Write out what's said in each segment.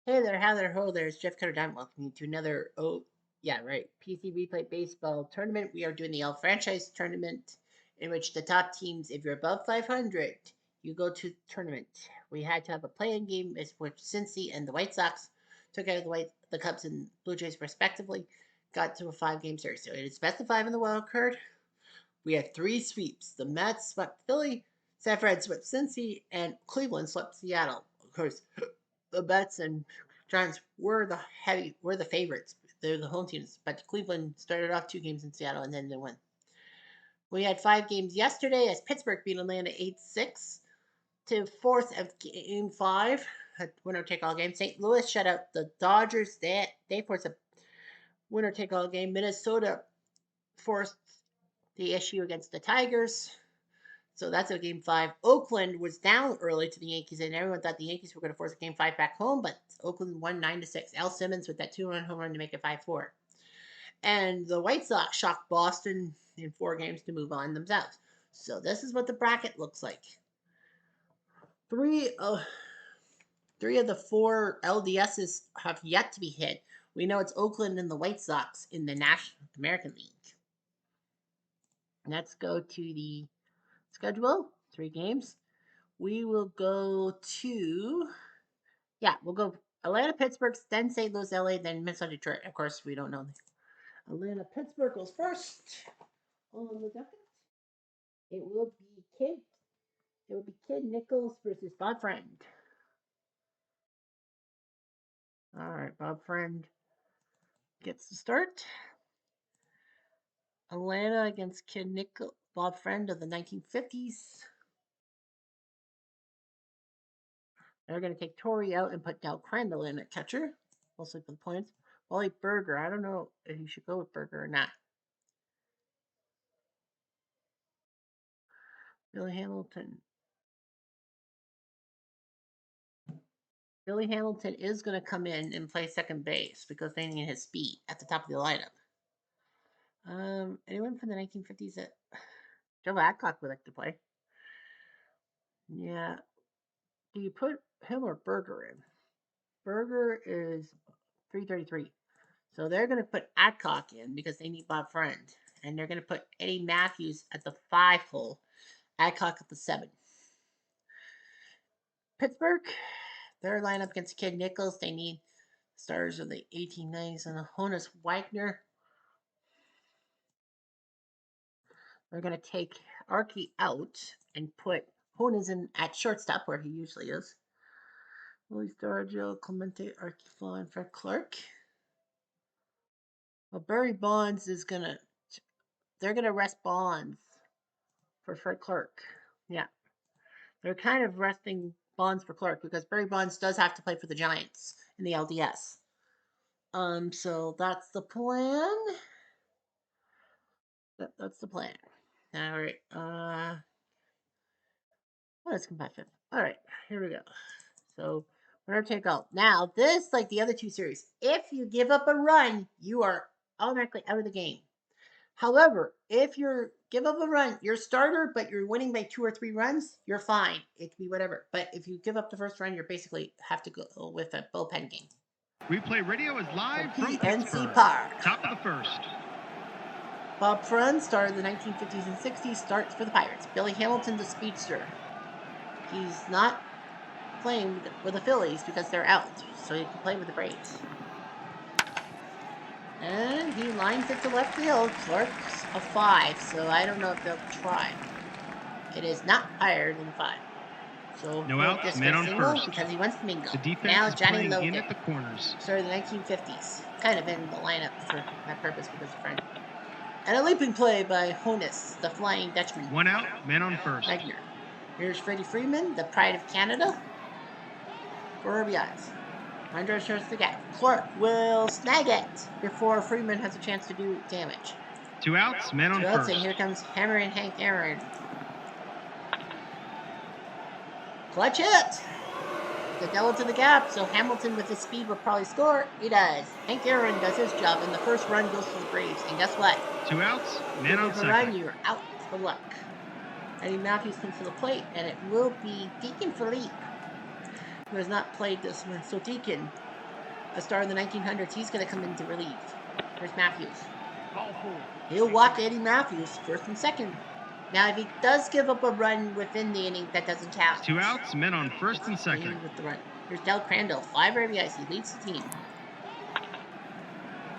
Hey there, how there, ho there. It's Jeff Cutter Diamond. Welcome you to another, yeah, right, PC Replay Baseball tournament. We are doing the L Franchise tournament, in which the top teams, if you're above 500, you go to tournament. We had to have a play-in game, which Cincy and the White Sox took out the Cubs and Blue Jays respectively, got to a 5-game series. So it is best of 5 in the wild card. We had 3 sweeps. The Mets swept Philly, San Fran swept Cincy, and Cleveland swept Seattle. Of course, the Mets and Giants were the favorites. They're the home teams, but Cleveland started off 2 games in Seattle and then they won. We had 5 games yesterday as Pittsburgh beat Atlanta 8-6 to fourth of Game 5. Winner take all game. St. Louis shut out the Dodgers. They forced a winner take all game. Minnesota forced the issue against the Tigers. So that's a Game 5. Oakland was down early to the Yankees, and everyone thought the Yankees were going to force a Game 5 back home, but Oakland won 9-6. Al Simmons with that 2-run home run to make it 5-4. And the White Sox shocked Boston in 4 games to move on themselves. So this is what the bracket looks like. Three of the 4 LDSs have yet to be hit. We know it's Oakland and the White Sox in the National American League. Let's go to the schedule. 3 games. We will go to, we'll go Atlanta, Pittsburgh, then St. Louis, LA, then Minnesota, Detroit. Of course, we don't know. Atlanta, Pittsburgh goes first on the docket. It will be Kid Nichols versus Bob Friend. All right, Bob Friend gets the start. Atlanta against Kid Nichols, Bob Friend of the 1950s. They're going to take Torrey out and put Del Crandall in at catcher, mostly for the points. Wally Berger, I don't know if you should go with Berger or not. Billy Hamilton. Billy Hamilton is going to come in and play second base because they need his speed at the top of the lineup. Anyone from the 1950s that Joe Adcock would like to play? Yeah. Do you put him or Berger in? Berger is 333. So they're going to put Adcock in because they need Bob Friend. And they're going to put Eddie Matthews at the 5 hole, Adcock at the 7. Pittsburgh, their lineup against Kid Nichols, they need stars of the 1890s and Honus Wagner. They're going to take Archie out and put Honus in at shortstop where he usually is. Willie Stargell, Clemente, Archie Fawn, Fred Clark. Well, Barry Bonds is they're going to rest Bonds for Fred Clark. Yeah. They're kind of resting Bonds for Clark because Barry Bonds does have to play for the Giants in the LDS. So that's the plan. That's the plan. All right. Let's combine 5th. All right, here we go. So winner take all. Now this, like the other 2 series, if you give up a run, you are automatically out of the game. However, if you give up a run, you're starter, but you're winning by 2 or 3 runs, you're fine. It can be whatever. But if you give up the first run, you basically have to go with a bullpen game. Replay radio is live from PNC Park. Top of the first. Bob Friend, star of the 1950s and 60s, starts for the Pirates. Billy Hamilton, the speedster. He's not playing with the Phillies because they're out, so he can play with the Braves. And he lines it to left field. Clark's a 5, so I don't know if they'll try. It is not higher than 5. So no outs, men on first because he wants to mingle. The defense now is Johnny playing Logan, in at the corners. started in the 1950s, kind of in the lineup for that purpose because of Friend. And a leaping play by Honus, the Flying Dutchman. 1 out, men on first. Wagner. Here's Freddie Freeman, the pride of Canada. For RBIs. Andre shows the gap. Clark will snag it before Freeman has a chance to do damage. 2 outs, men on first. And here comes Hammer and Hank Aaron. Clutch hit! The double to the gap, so Hamilton with his speed will probably score. He does. Hank Aaron does his job, and the first run goes to the Braves. And guess what? 2 outs, men on second. Run, you're out for luck. Eddie Matthews comes to the plate, and it will be Deacon Philippe, who has not played this one. So Deacon, a star in the 1900s. He's going to come in to relieve. Here's Matthews. He'll walk Eddie Matthews, first and second. Now, if he does give up a run within the inning, that doesn't count. 2 outs, men on first and second. With the run. Here's Del Crandall, 5 RBIs. He leads the team.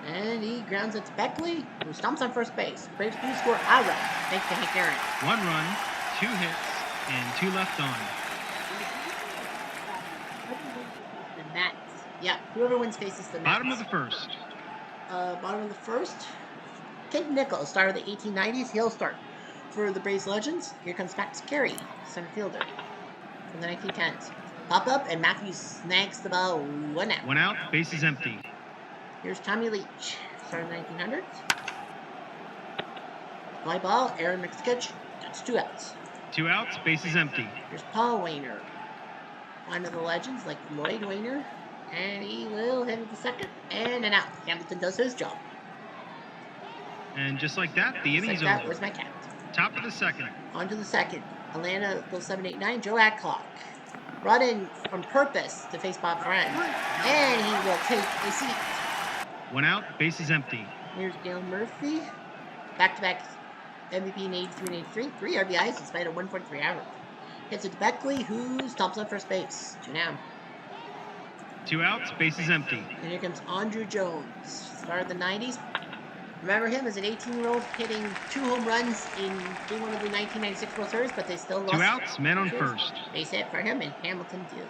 And he grounds it to Beckley, who stomps on first base. Braves do score a run, thanks to Hank Aaron. 1 run, 2 hits, and 2 left on. The Mets. Yeah, whoever wins faces the Mets. Bottom of the first. Bottom of the first. Kid Nichols, star of the 1890s. He'll start for the Braves Legends. Here comes Max Carey, center fielder from the 1910s. Pop up, and Matthews snags the ball. 1 out. 1 out, base is empty. Here's Tommy Leach, star of the 1900s. Fly ball, Aaron makes the catch. That's 2 outs. 2 outs, base is empty. Here's Paul Wainer, one of the legends like Lloyd Wainer. And he will hit it to second, and an out. Hamilton does his job. And just like that, the inning's over. Where's my cat? Top of the second. On to the second. Atlanta goes 7-8-9. Joe Adcock brought in on purpose to face Bob Friend. And he will take a seat. 1 out, base is empty. Here's Dale Murphy. Back-to-back MVP in 83 and 83. 3 RBIs in spite of 1.3 average. Hits it to Beckley, who stomps on first base. 2 down. 2 outs, base is empty. And here comes Andrew Jones, star of the 90s. Remember him as an 18-year-old hitting 2 home runs in game 1 of the 1996 World Series, but they still lost. 2 outs, men on first. Base hit for him, and Hamilton did.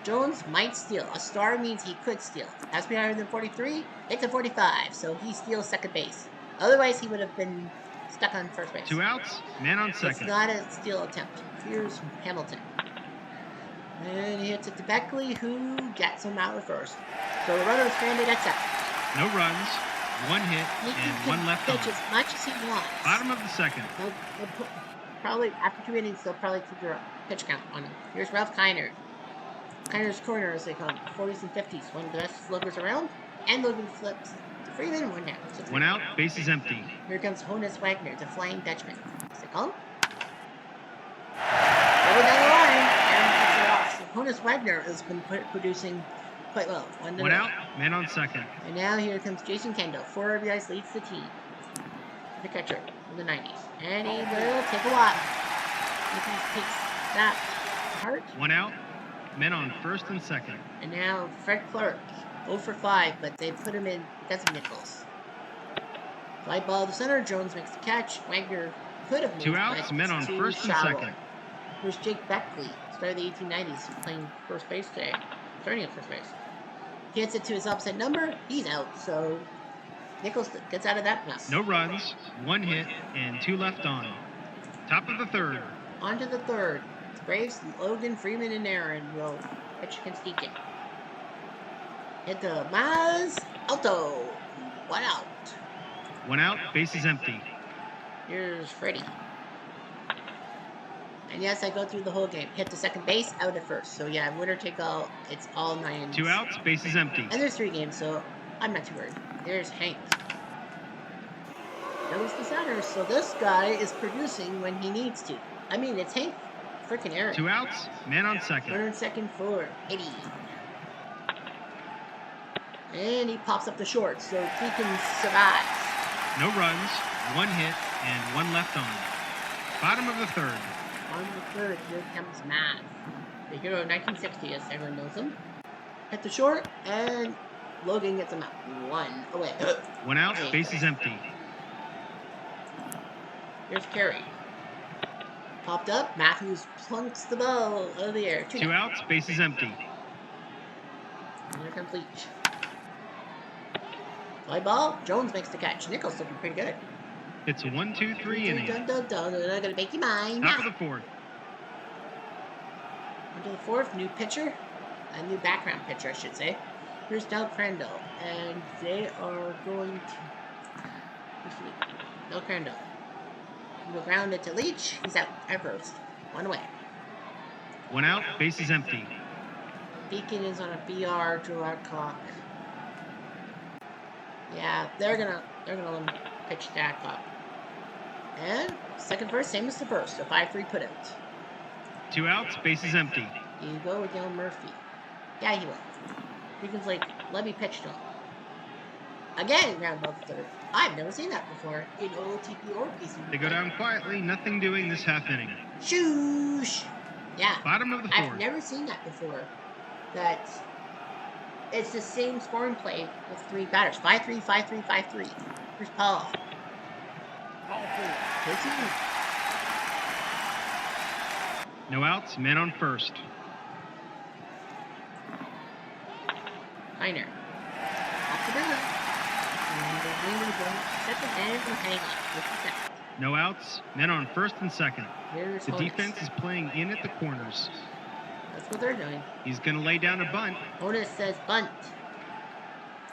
Jones might steal. A star means he could steal. Has to be higher than 43. It's a 45, so he steals second base. Otherwise, he would have been stuck on first base. 2 outs, man on second. It's not a steal attempt. Here's Hamilton. And he hits it to Beckley, who gets him out of first. So the runner is stranded at second. No runs, 1 hit, and 1 left on. Pitch as much as he wants. Bottom of the second. They'll probably, after 2 innings, they'll probably keep their pitch count on him. Here's Ralph Kiner. Kiner's corner, as they call him. 40s and 50s. One of the best sluggers around. And Logan flips to Freeman. 1 down. 1 out, base is empty. Here comes Honus Wagner, the Flying Dutchman. As they call him. Over down the line. Honus Wagner has been producing quite well. 1 out, man on second. And now here comes Jason Kendall. 4 RBIs, leads the team. The catcher from the 90s. And he will take a walk. If he takes that hard. 1 out, men on first and second. And now Fred Clark, 0 for 5, but they put him in because of Nichols. Fly ball to center. Jones makes the catch. Wagner could have moved. 2 outs, men on first and second. Here's Jake Beckley, star of the 1890s, playing first base today. Starting at first base. He hits it to his opposite number. He's out, so Nichols gets out of that mess. No runs, 1 hit, and 2 left on. Top of the third. On to the third. Braves, Logan, Freeman, and Aaron will pitch against Deacon. Hit the Maz Alto. 1 out. 1 out, base is empty. Here's Freddie. And yes, I go through the whole game. Hit the second base, out at first. So yeah, winner take all. It's all 9 innings. 2 outs, base is empty. And there's 3 games, so I'm not too worried. There's Hank. Goes the center, so this guy is producing when he needs to. I mean, it's Hank freaking Aaron. 2 outs, man on second. Runner on second for Eddie. And he pops up the short, so Deacon survives. No runs, 1 hit, and 1 left on. Bottom of the third. On the third, here comes Matt. The hero of 1960, as everyone knows him. Hit the short, and Logan gets him out. 1 away. 1 out, base is empty. Here's Carey. Popped up, Matthews plunks the ball out of the air. 2 outs, base is empty. And here comes Leach. Fly ball, Jones makes the catch. Nichols looking pretty good. It's a 1-2-3 inning. I'm gonna make you mine. Top of the fourth. On to the fourth, new pitcher. A new background pitcher, I should say. Here's Del Crandall. And they are going to... Del Crandall. He will ground it to Leach. He's out at first. 1 away. 1 out, base is empty. Deacon is on a BR to our clock. Yeah, they're gonna let him pitch that up. And second first, same as the first, so 5-3 put out. 2 outs, base is empty. You go with Dale Murphy. Yeah, he will. Deacon's like, let me pitch to him. Again, ground ball to third. I've never seen that before in OOTP or PCB. They go down quietly, nothing doing this half inning. Shoosh! Yeah. Bottom of the I've fourth. never seen that before. That it's the same scoring play with 3 batters. 5-3, 5-3, 5-3. Here's Paul. Ball 4. 13. No outs, men on first. Heiner. Off the ground. And the wind going second and from hang on with the second. No outs, men on first and second. Here's The Honus. defense is playing in at the corners. That's what they're doing. He's going to lay down a bunt. Honus says bunt.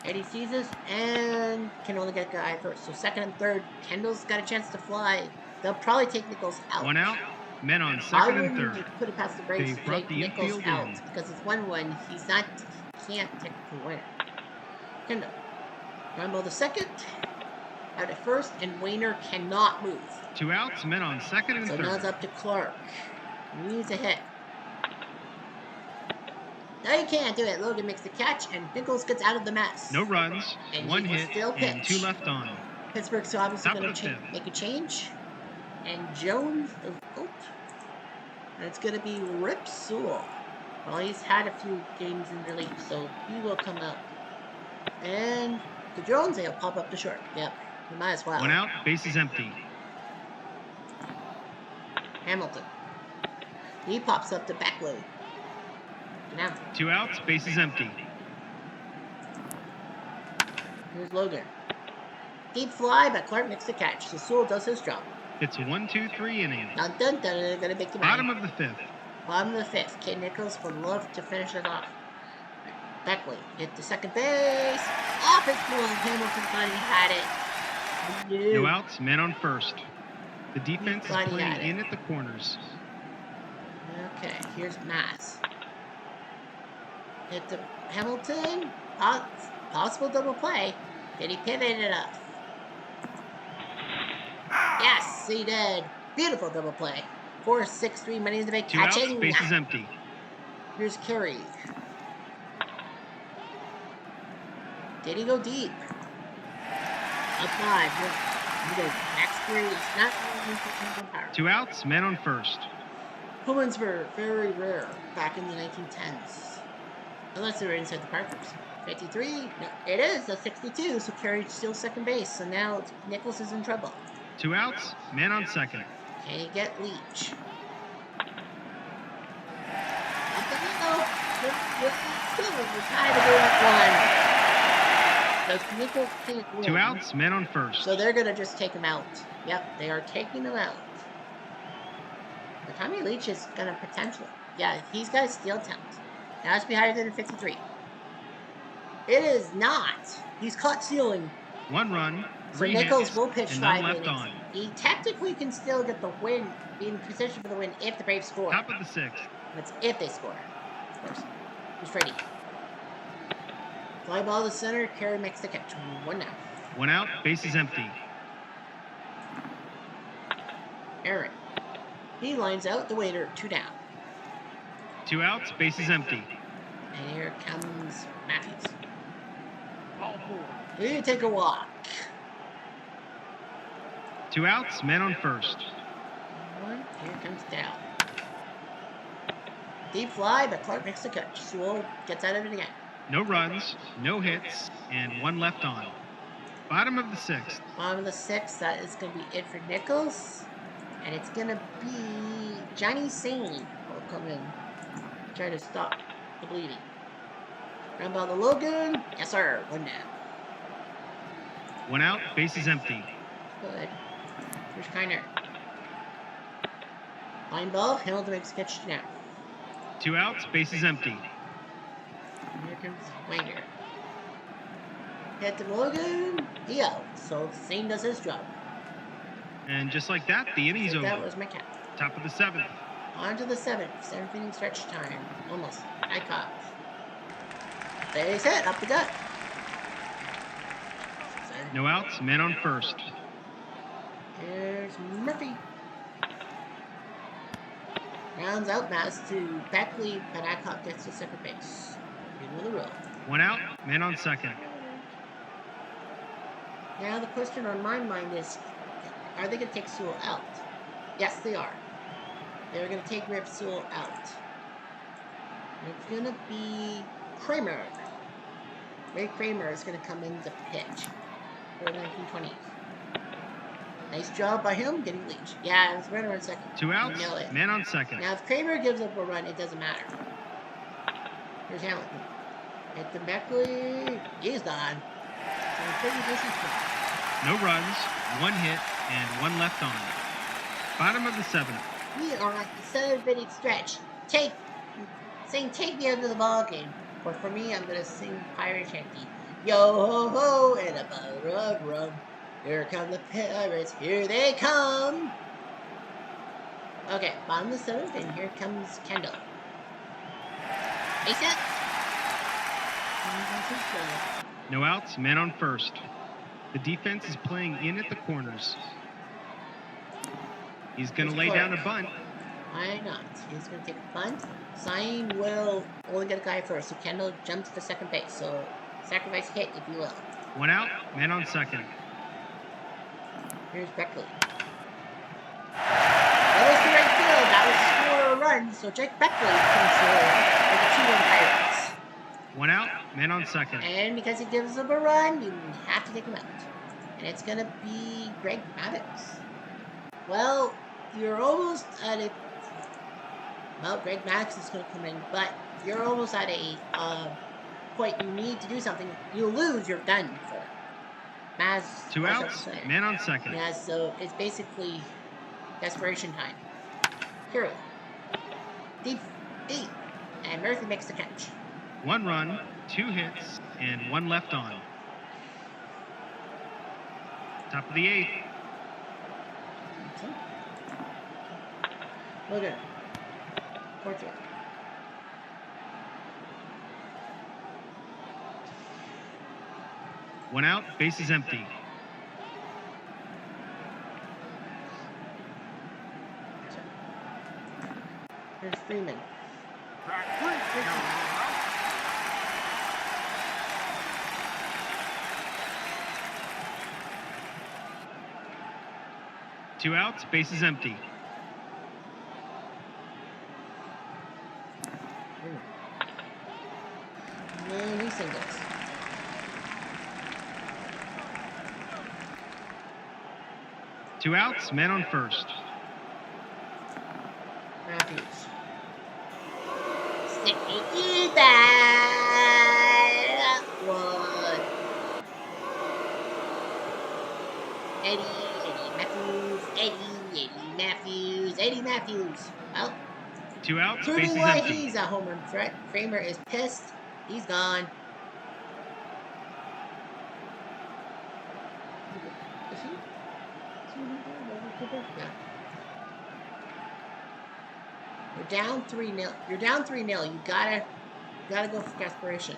Eddie sees this and can only get a guy first. So second and third, Kendall's got a chance to fly. They'll probably take Nichols out. 1 out, men on I second and wouldn't third. put it past the Braves They to brought take the Nichols infield out in. because it's 1-1. He can't technically win. Kendall. Ground ball to second. Out at first, and Wayner cannot move. 2 outs, men on second and So now it's third. up to Clark. He needs a hit. No, he can't do it. Logan makes the catch, and Nichols gets out of the mess. No runs, And 1 he will hit, still and pitch. 2 left on. Pittsburgh's obviously Top going of the to fifth. make a change. And Jones, and it's going to be Rip Sewell. Well, he's had a few games in relief, so he will come out. And the Jones, he'll pop up to short. Yep, you might as well. 1 out, bases empty. Hamilton. He pops up to Beckley. Now, 2 outs, bases empty. here's Logan. Deep fly, but Clark makes the catch. So Sewell does his job. It's 1-2-3 inning. Dun dun dun, they're going to make the Bottom of the fifth. Bottom of the fifth. Kid Nichols would love to finish it off. Beckley hit the second base. Off his glove. Hamilton thought he had it. No outs, men on first. The defense is Thought he playing had it. in at the corners. Okay, here's Mass. Hit the Hamilton. Possible double play. Did he pivot it up? Yes, he did. Beautiful double play. 4-6-3, money in the bank. 2 outs, Catching. bases empty. Here's Carey. Did he go deep? Up 5. Max 3. It's not really power. 2 outs, men on first. Home were very rare back in the 1910s. Unless they were inside the Parkers. 53. No, it is a 62, so Carey steals second base. So now Nichols is in trouble. 2 outs, men on second. Can he get Leach? Up the middle. We're tied to go at 1. So Nichols can't win. 2 outs, men on first. So they're going to just take him out. Yep, they are taking him out. But Tommy Leach is going to potentially. Yeah, he's got a steal talent. It has to be higher than a 53. It is not. He's caught stealing. 1 run, So 3 Nichols hits, will pitch and 5 none left innings. on. He technically can still get the win, be in position for the win if the Braves score. Top of the sixth. That's if they score. Of course. He's ready. Fly ball to center. Carey makes the catch. 1 now. 1 out, bases empty. Aaron. He lines out the waiter. 2 down. 2 outs, bases empty. And here comes Matthews. Ball 4. You take a walk. 2 outs, men on first. Here comes Dow. Deep fly, but Clark makes the catch. Sewell gets out of it again. No runs, no hits, and 1 left on. Bottom of the sixth. Bottom of the 6th, that is going to be it for Nichols. And it's going to be Johnny Sane will come in. Try to stop the bleeding. Ground ball to Logan. Yes, sir. 1 down. 1 out, bases empty. Good. Here's Kiner. Line ball. Hamilton makes a catch now. 2 outs, bases empty. And here comes Wanger. Hit to Logan. He out. So Sane does his job. And just like that, the inning's So that over. was my count. Top of the seventh. On to the 7th. 7th inning stretch time. Almost. I caught. Base hit. Up the gut. No outs, men on first. Here's Murphy. Rounds out Mass to Beckley, but Adcock gets to second base. Middle of the road. One out, man on second. Now the question on my mind is, are they going to take Sewell out? Yes, they are. They're going to take Rip Sewell out. It's going to be Kramer. Ray Kramer is going to come in to pitch for 1920s. Nice job by him getting leach. Yeah, it's right around second. Two outs, Nail it. man on second. Now, if Kramer gives up a run, it doesn't matter. Here's Hamilton. Hit the Beckley. He's gone. No runs, one hit, and one left on. Bottom of the seventh. We are at the 7th-inning stretch. Take me out of the ball game. But for me, I'm gonna sing pirate shanty. Yo ho ho and a bottle of rum. Here come the pirates. Here they come. Okay, bottom of the 7th, and here comes Kendall. Base hit. No outs, man on first. The defense is playing in at the corners. He's going to lay down a bunt. Why not? He's going to take a bunt. Sign will only get a guy first, so Kendall jumps to second base. So sacrifice hit, if you will. One out, man on second. Here's Beckley. That was the right field. That was 4 runs. So Jake Beckley comes for the 2-run Pirates. One out, man on second. And because he gives up a run, you have to take him out. And it's going to be Greg Maddox. Well, you're almost at it. Well, Greg Maddox is going to come in, but you're almost at a point you need to do something. You lose, you're done for. Maz. 2 outs, man on second. Yeah, so it's basically desperation time. Hero. Deep. And Murphy makes the catch. 1 run, 2 hits, and 1 left on. Top of the 8th. Look at it. 4-2. One out, base is empty. Here's Freeman. Two outs, base is empty. No, he singles. Two outs, man on first. Matthews. Sticky that one. Eddie Matthews. Well, Two outs, base proving is why empty. he's a home run threat. Kramer is pissed. He's gone. Is he? Yeah. You're down 3-0. You're down 3-0. You gotta go for desperation.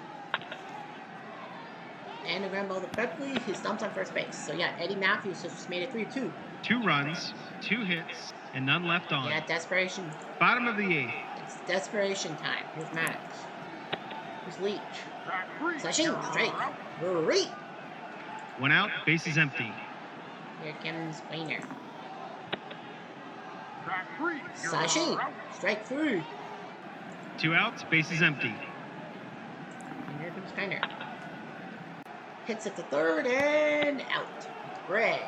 And the ground ball to Beckley. He stumps on first base. So yeah, Eddie Matthews just made it 3-2. 2 runs, 2 hits, and none left on. Yeah, desperation. Bottom of the 8th. It's desperation time. Here's Maddox. Here's Leach. Slashing. Straight. Great. 1 out, base is empty. Here comes Wayner. Slashing. Strike 3. 2 outs, base is empty. And here comes Kiner. Hits at the third and out. Greg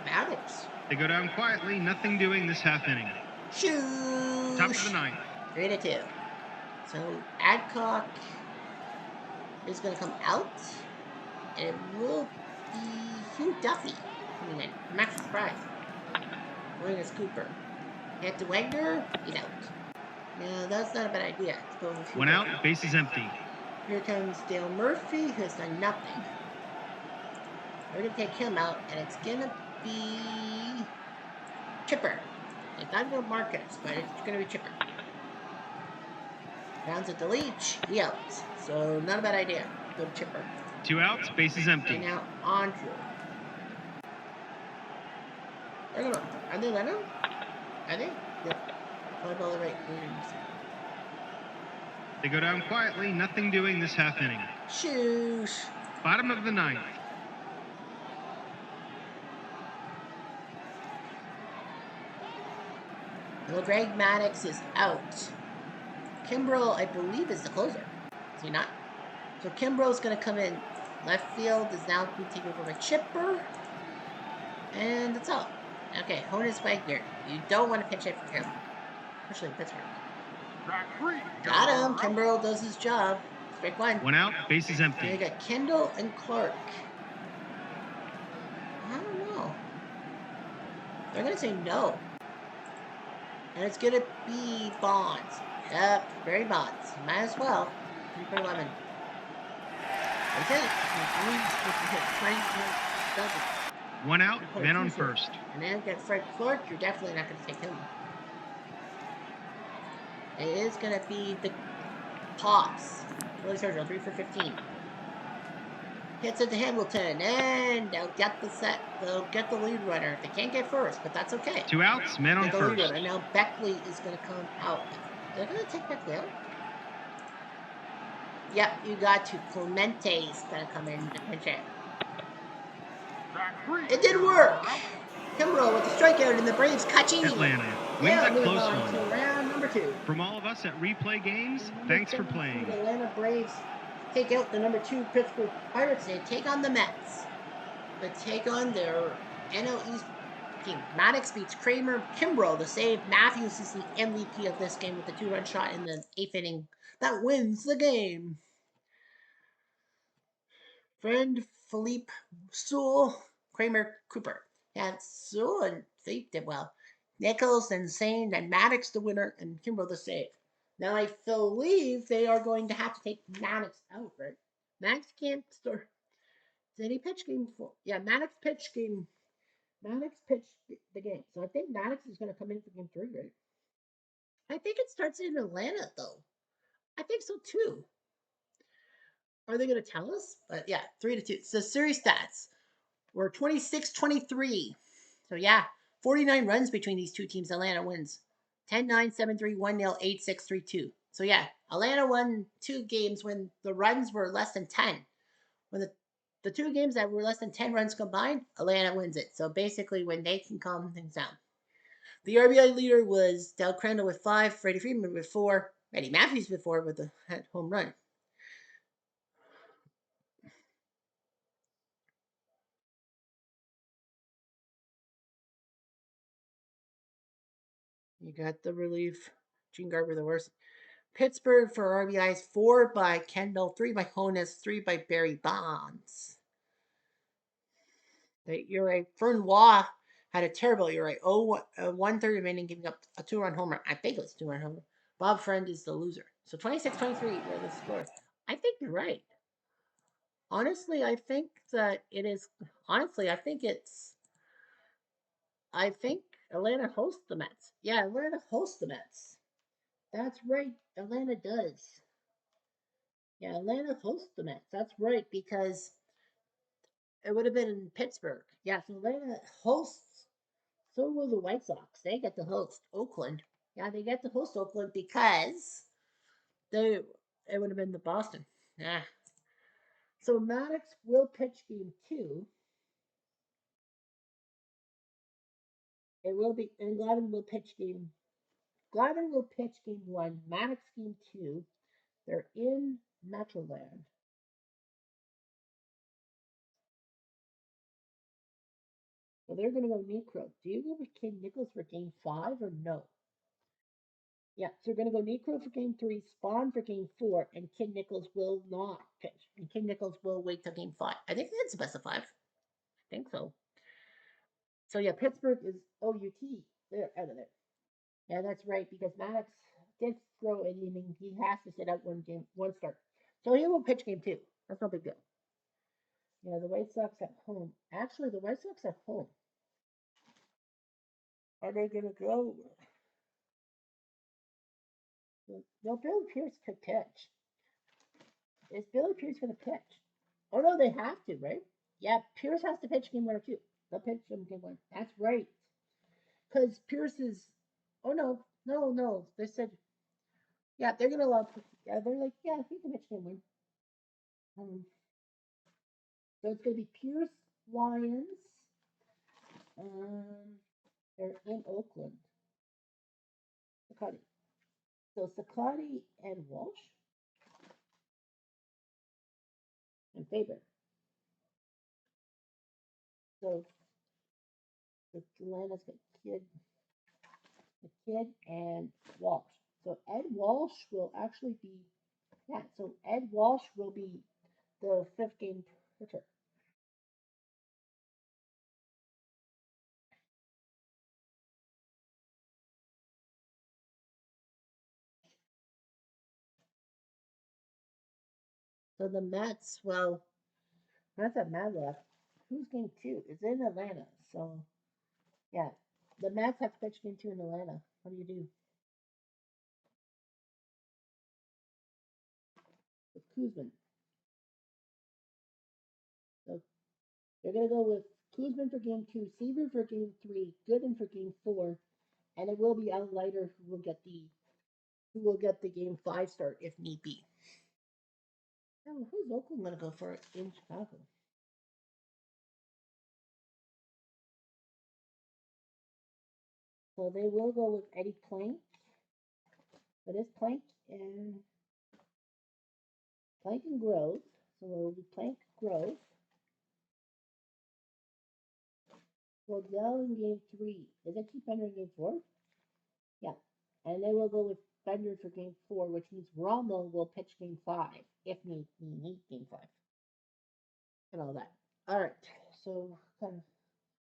Maddox. They go down quietly, nothing doing this half inning. Shoo! Top of the 9th. 3-2. So Adcock is going to come out. And it will be Hugh Duffy coming in. I'm actually surprised. Williams Cooper. Head to Wagner. He's out. No, that's not a bad idea. Let's go with 1 out, base is empty. Here comes Dale Murphy, who has done nothing. We're going to take him out, and it's going to be Chipper. It's not going to Marcus, but it's going to be Chipper. Bounce at the Leach. He out. So, not a bad idea. Go to Chipper. 2 outs, base is empty. And now, Andrew. They're going to... Are they letting him? Are they? Yep. Play ball right. They go down quietly, nothing doing this half inning. Shoosh. Bottom of the ninth. Well, Greg Maddox is out. Kimbrel, I believe, is the closer. Is he not? So Kimbrel's going to come in. Left field is now being taken over by Chipper. And that's all. Okay, Honus Wagner. You don't want to pitch it for him. Especially in Pittsburgh. Strike three. Got him. Kimbrel does his job. Strike one. One out, bases Now empty. you got Kendall and Clark. I don't know. They're going to say no. And it's going to be Bonds. Yep, Barry Bonds. Might as well. 3 for 11. That's it. One out, man on first. And then get Fred Clark. You're definitely not going to take him. It is going to be the Pops. Really Sergio, 3 for 15. Hits it to Hamilton, and they'll get the set. They'll get the lead runner. They can't get first, but that's okay. 2 outs, man on Get the lead first. runner. Now Beckley is going to come out. They're going to take Beckley out. Yep, you got to. Clemente's going to come in and pinch it. Strike three. It did work. Kimbrel with the strikeout, and the Braves catching. Atlanta wins a move close on one. to round number 2. From all of us at Replay Games, thanks for playing. The Atlanta Braves take out the number 2 Pittsburgh Pirates. They take on the Mets. They take on their NL East team. Maddox beats Kramer. Kimbrel to save. Matthews is the MVP of this game with the 2-run shot in the 8th inning. That wins the game. Friend Philippe Sewell, Kramer, Cooper. Yeah, Sewell and Philippe did well. Nichols and Sane and Maddox the winner and Kimbrel the save. Now I believe they are going to have to take Maddox out, right? Maddox can't start. Did he pitch game 4? Yeah, Maddox pitched game. Maddox pitched the game. So I think Maddox is going to come in for game 3, right? I think it starts in Atlanta, though. I think so, too. Are they going to tell us? But yeah, 3-2. So series stats were 26-23. So yeah, 49 runs between these two teams. Atlanta wins 10-9, 7-3, 1-0, 8-6, 3-2. So yeah, Atlanta won 2 games when the runs were less than 10. When the 2 games that were less than 10 runs combined, Atlanta wins it. So basically, when they can calm things down. The RBI leader was Del Crandall with 5, Freddie Freeman with 4, Eddie Matthews with 4 with a home run. You got the relief. Gene Garber the worst. Pittsburgh for RBIs, 4 by Kendall, 3 by Honus, 3 by Barry Bonds. The ERA, Fern Waugh had a terrible ERA. 1/3 remaining, giving up a 2-run homer. I think it was a 2-run homer. Bob Friend is the loser. So 26-23 were the scores. I think you're right. Honestly, I think that it is. Honestly, I think it's. I think Atlanta hosts the Mets. Yeah, Atlanta hosts the Mets. That's right. Atlanta does. Yeah, Atlanta hosts the Mets. That's right, because it would have been in Pittsburgh. Yeah, so Atlanta hosts. So will the White Sox. They get to host Oakland. Yeah, they get to host Oakland because they it would have been the Boston. Yeah. So Maddox will pitch game 2. It will be, and Glavine will pitch game. Glavine will pitch game 1. Maddox game 2. They're in Metroland. So they're going to go Necro. Do you go with King Nichols for game 5 or no? Yeah, so we're going to go Necro for game 3, Spawn for game 4, and Kid Nichols will not pitch. And Kid Nichols will wait till game 5. I think that's the best of 5. I think so. So yeah, Pittsburgh is OUT. They're out of there. Yeah, that's right, because Maddox did throw an inning. He has to sit out one start. So he will pitch game 2. That's no big deal. Yeah, the White Sox at home. Actually, the White Sox at home. Are they going to go? No, Billy Pierce could pitch. Is Billy Pierce going to pitch? Oh, no, they have to, right? Yeah, Pierce has to pitch game 1 or 2. They'll pitch him game 1. That's right. Because Pierce is. Oh, no. No. They said. Yeah, they're going to allow. Yeah, they're like, yeah, he can pitch game win. So it's going to be Pierce Lions. They're in Oakland. Sakati. So Sakati and Walsh and Faber. So Atlanta's got Kid and Walsh. So Ed Walsh will actually be, yeah, so Ed Walsh will be the 5th game pitcher. So the Mets, well, Mets have Mad left. Who's game 2? It's in Atlanta. So, yeah, the Mets have to pitch game 2 in Atlanta. What do you do? With Kuzman. So they're going to go with Kuzman for game 2, Seaver for game 3, Gooden for game 4, and it will be Al Leiter who will get the game 5 start if need be. Now, who's Oakland going to go for in Chicago? So they will go with Eddie Plank. But it's Plank and Grove. So it'll be Plank Grove. Dell in game 3. Does it keep Bender in game 4? Yeah. And they will go with Bender for game 4, which means Romo will pitch game 5 if need game 5. And all that. Alright. So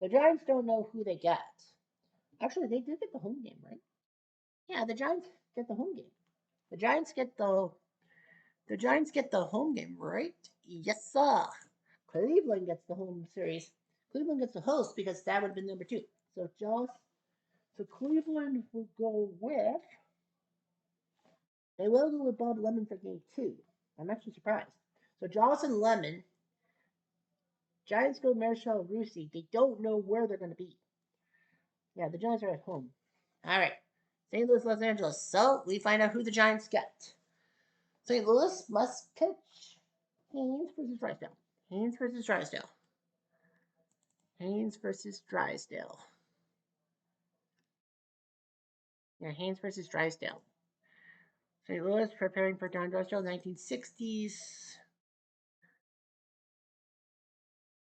the Giants don't know who they get. Actually, they did get the home game, right? Yeah, the Giants get the home game. The Giants get the home game, right? Yes, sir. Cleveland gets the home series. Cleveland gets the host because that would have been number 2. So Cleveland will go with. They will go with Bob Lemon for game 2. I'm actually surprised. So Johnson Lemon. Giants go Marichal Rusi. They don't know where they're going to be. Yeah, the Giants are at home. All right. St. Louis, Los Angeles. So we find out who the Giants get. St. Louis must pitch Haynes versus Drysdale. Haynes versus Drysdale. Haynes versus Drysdale. Yeah, Haynes versus Drysdale. St. Louis preparing for Don Drysdale, 1960s.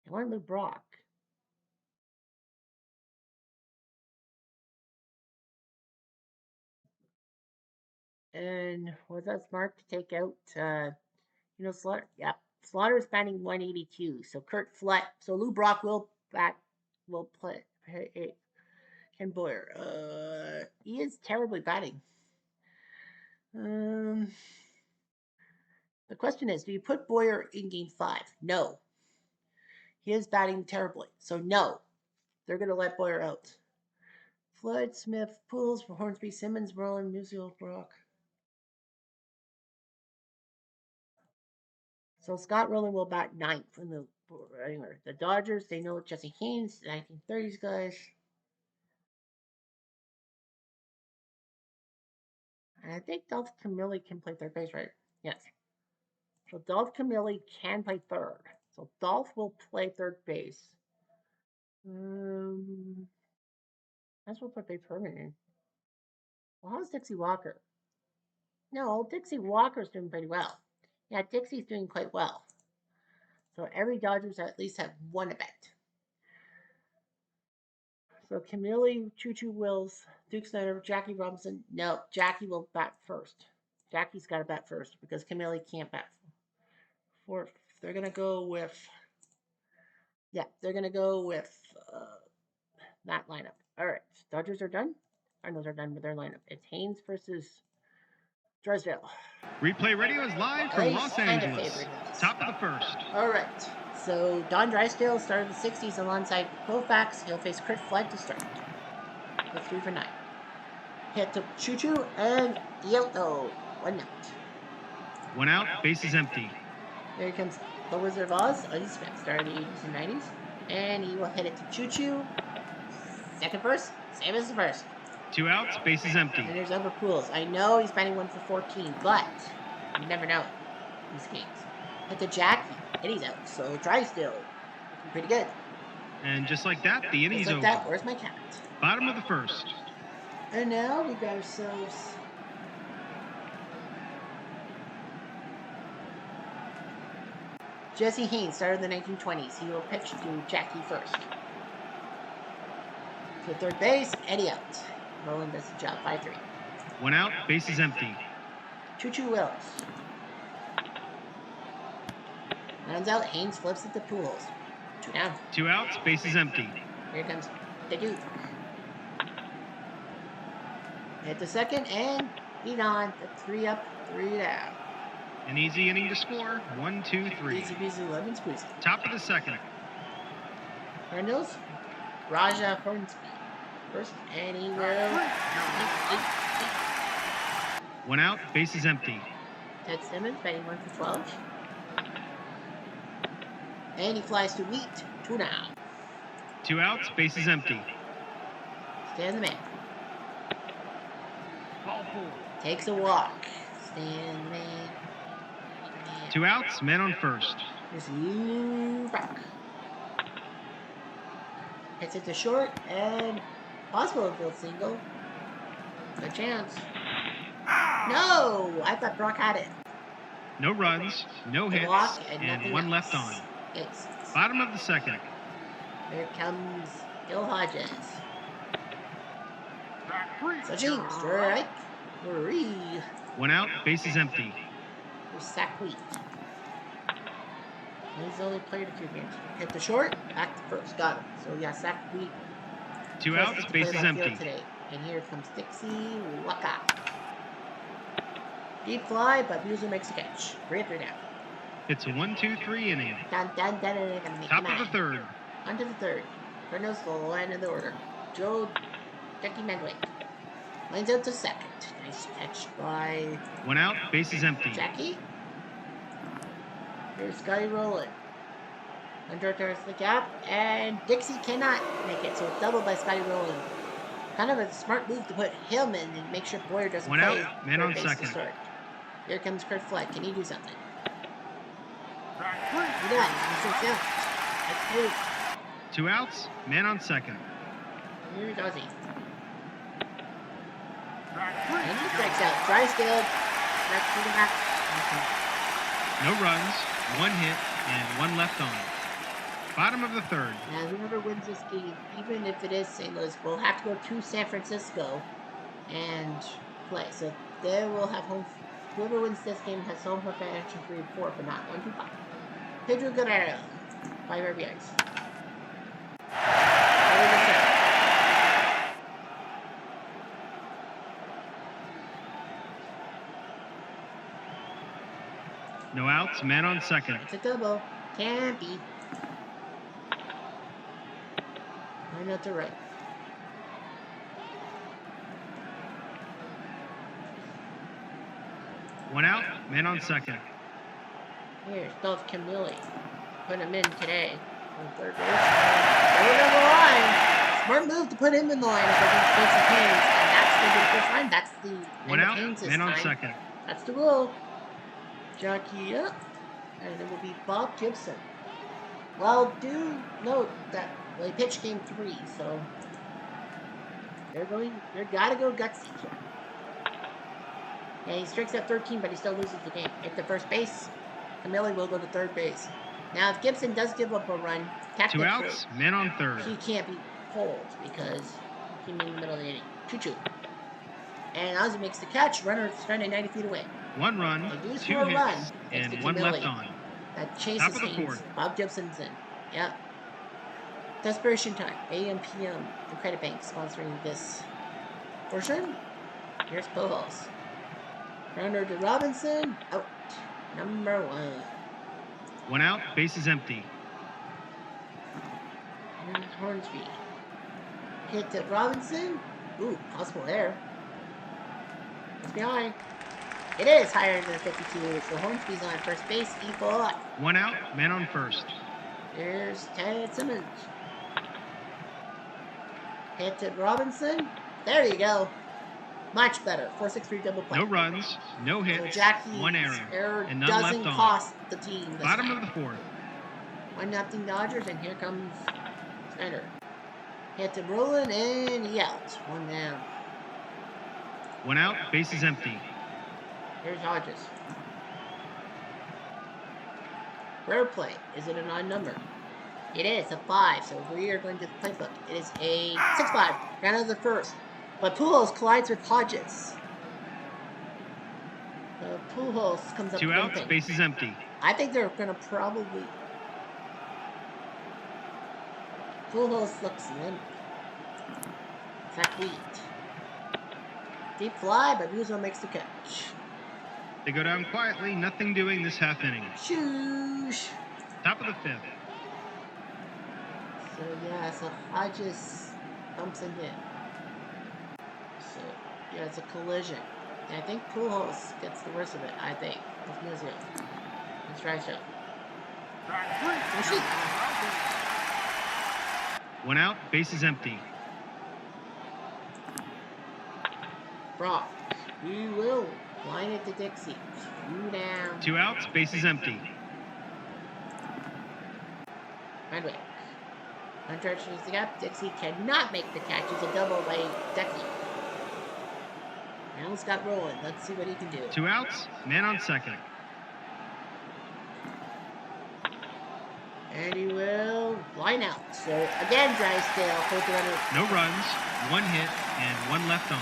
They want Lou Brock. And was that smart to take out, Slaughter? Yeah. Slaughter is batting 182. So Kurt Fleck. So Lou Brock will play. Ken Boyer. He is terribly batting. The question is, do you put Boyer in game 5? No. He is batting terribly. So no. They're going to let Boyer out. Floyd, Smith, Pools, Hornsby, Simmons, Merlin, Musial, Brock. So Scott Rowland will bat 9th in the anyway. The Dodgers, they know Jesse Haynes, 1930s guys. And I think Dolph Camilli can play third base, right? Yes. So Dolph Camilli can play third. So Dolph will play third base. That's what put base permanent. Well, how's Dixie Walker? No, Dixie Walker's doing pretty well. Yeah, Dixie's doing quite well. So every Dodgers at least have one event. So Camille, Choo Wills, Duke Snyder, Jackie Robinson. No, Jackie will bat first. Jackie's got to bat first because Camille can't bat fourth. They're gonna go with. Yeah, they're gonna go with that lineup. All right, Dodgers are done. Cardinals are done with their lineup. It's Haynes versus Drysdale. Replay radio is live from Los Angeles. Top of the first. All right. So Don Drysdale started the 60s alongside Koufax. He'll face Kurt Flood to start. With 3 for 9. Hit to Choo and Yoto. 1 out. 1 out. Base is empty. Here comes the Wizard of Oz. Oh, he's started in the 80s and 90s. And he will hit it to Choo. Second verse. Same as the first. 2 outs. Base is empty. And there's Albert Pujols. I know he's batting 1 for 14, but You never know these games. Hit the Jackie, and he's out. So Drysdale, looking pretty good. And just like that, the inning's Just like over. that, where's my cat? Bottom of the first. And now we got ourselves Jesse Haynes, started in the 1920s. He will pitch to Jackie first. To third base, Eddie out. Roland does the job, 5-3. 1 out, base is empty. Choo-Choo Wills. Runs out, Haynes flips it to Pujols. 2 down. 2 outs, base is empty. Here comes the Duke. Hit the second, and he's on. The 3 up, 3 down. An easy inning to score. 1, 2, 3. Easy peasy, lemon squeezy. Top of the second. Cardinals, Raja Hornsby. First, and he will. 1 out, base is empty. Ted Simmons batting 1 for 12. And he flies to Wheat. 2 down. 2 outs, base is empty. Stand the man. Ball 4. Takes a walk. Stand the man. 2 outs, man on first. Here's you back. Hits it to short and possible field single. Good chance. No! I thought Brock had it. No runs, no The hits, walk and nothing 1 else. left on. It's Bottom of the second. Here comes Gil Hodges. Back 3. Sachin, strike 3. 1 out, base is empty. Here's Zach Wheat. He's only played a few games. Hit the short, back to first. Got him. So yeah, Zach Wheat. 2 choices outs, to base play is left field empty. Today. And here comes Dixie Waka. Deep fly, but Muser makes a catch. 3-3 down. It's a 1, 2, 3 inning. Dun, dun, dun, dun, dun, dun, Top dun. of the third. On to the third. Cardinals the line of the order. Joe Jackie Medwick. Lines out to second. Nice catch by 1 out, base is empty. Jackie. Here's Scotty Rowland. Under turns the gap, and Dixie cannot make it, so double by Scotty Rowland. Kind of a smart move to put him in and make sure Boyer doesn't 1 play. out, man third on base to second. start. Here comes Kurt Fleck. Can he do something? Back 3. He does. He's 6 out. That's 3. 2 outs, man on second. Here goes he. Back 3. And he strikes out. Drysdale. That's to the back. No runs, 1 hit, and 1 left on. Bottom of the third. Now, whoever wins this game, even if it is St. Louis, will have to go to San Francisco and play. So they will have home. Whoever wins this game has home advantage in 3 and 4, but not 1, 2, 5. Pedro Guerrero, 5 RBIs. No outs, man on second. It's a double. Can't be. Line out to right. One out, man on second. Here's Dolph Camilli. Put him in today on third base. Throw it on the line. Smart move to put him in the lineup against Jason Haynes. And that's the good first line. That's the One end of out, Haynes this man on time. second. That's the rule. Jackie up. And it will be Bob Gibson. Well, do note that he pitched game 3, so they're gotta go gutsy here. And he strikes out 13, but he still loses the game. At the first base, Camilli will go to third base. Now, if Gibson does give up a run, 2 outs, man on third. he can't be pulled because he came in the middle of the inning. Choo-choo. And Ozzy makes the catch. Runner standing 90 feet away. 1 run, They do 2 score a hits, run. and Next to 1 left Camilli. on. That chases Top of the Haynes. fourth. Bob Gibson's in. Yep. Desperation Time. AM, PM. The Credit Bank sponsoring this portion. Here's Pujols. Grounder to Robinson. Out. Number 1. 1 out, base is empty. Here's Hornsby. Hit to Robinson. Ooh, possible error. It's behind. It is higher than 52, so Hornsby's on first base. Equal. 1 out, man on first. There's Ted Simmons. Hit to Robinson. There you go. Much better. 4-6-3 double play. No runs, no So hits, Jackie's one error, error and none doesn't left on. cost the team this Bottom time. of the fourth. 1-0 Dodgers, and here comes Snyder. Hit to Brolin, and he out. 1 down. One out, bases empty. Here's Hodges. Rare play. Is it an odd number? It is a 5, so we are going to the playbook. It is a 6-5. Round of the first. But Pujols collides with Hodges. So Pujols comes up Two outs, limping. bases empty. I think they're going to probably... Pujols looks limp. Sweet. Deep fly, but Rizzo makes the catch. They go down quietly, nothing doing this half inning. Shoosh. Top of the fifth. So yeah, so Hodges bumps into him. So yeah, it's a collision. And I think Pujols gets the worst of it. I think with Musial. Let's try show. Track 3. One out, bases empty. Brock. We will line it to Dixie. 2 down. Two outs, bases empty. Redwick. Hunter achieves the gap. Dixie cannot make the catch. It's a double by Decky. Now it's got rolling. Let's see what he can do. Two outs, man on second. And he will line out. So again, Drysdale holds the runner. No runs, one hit, and one left on.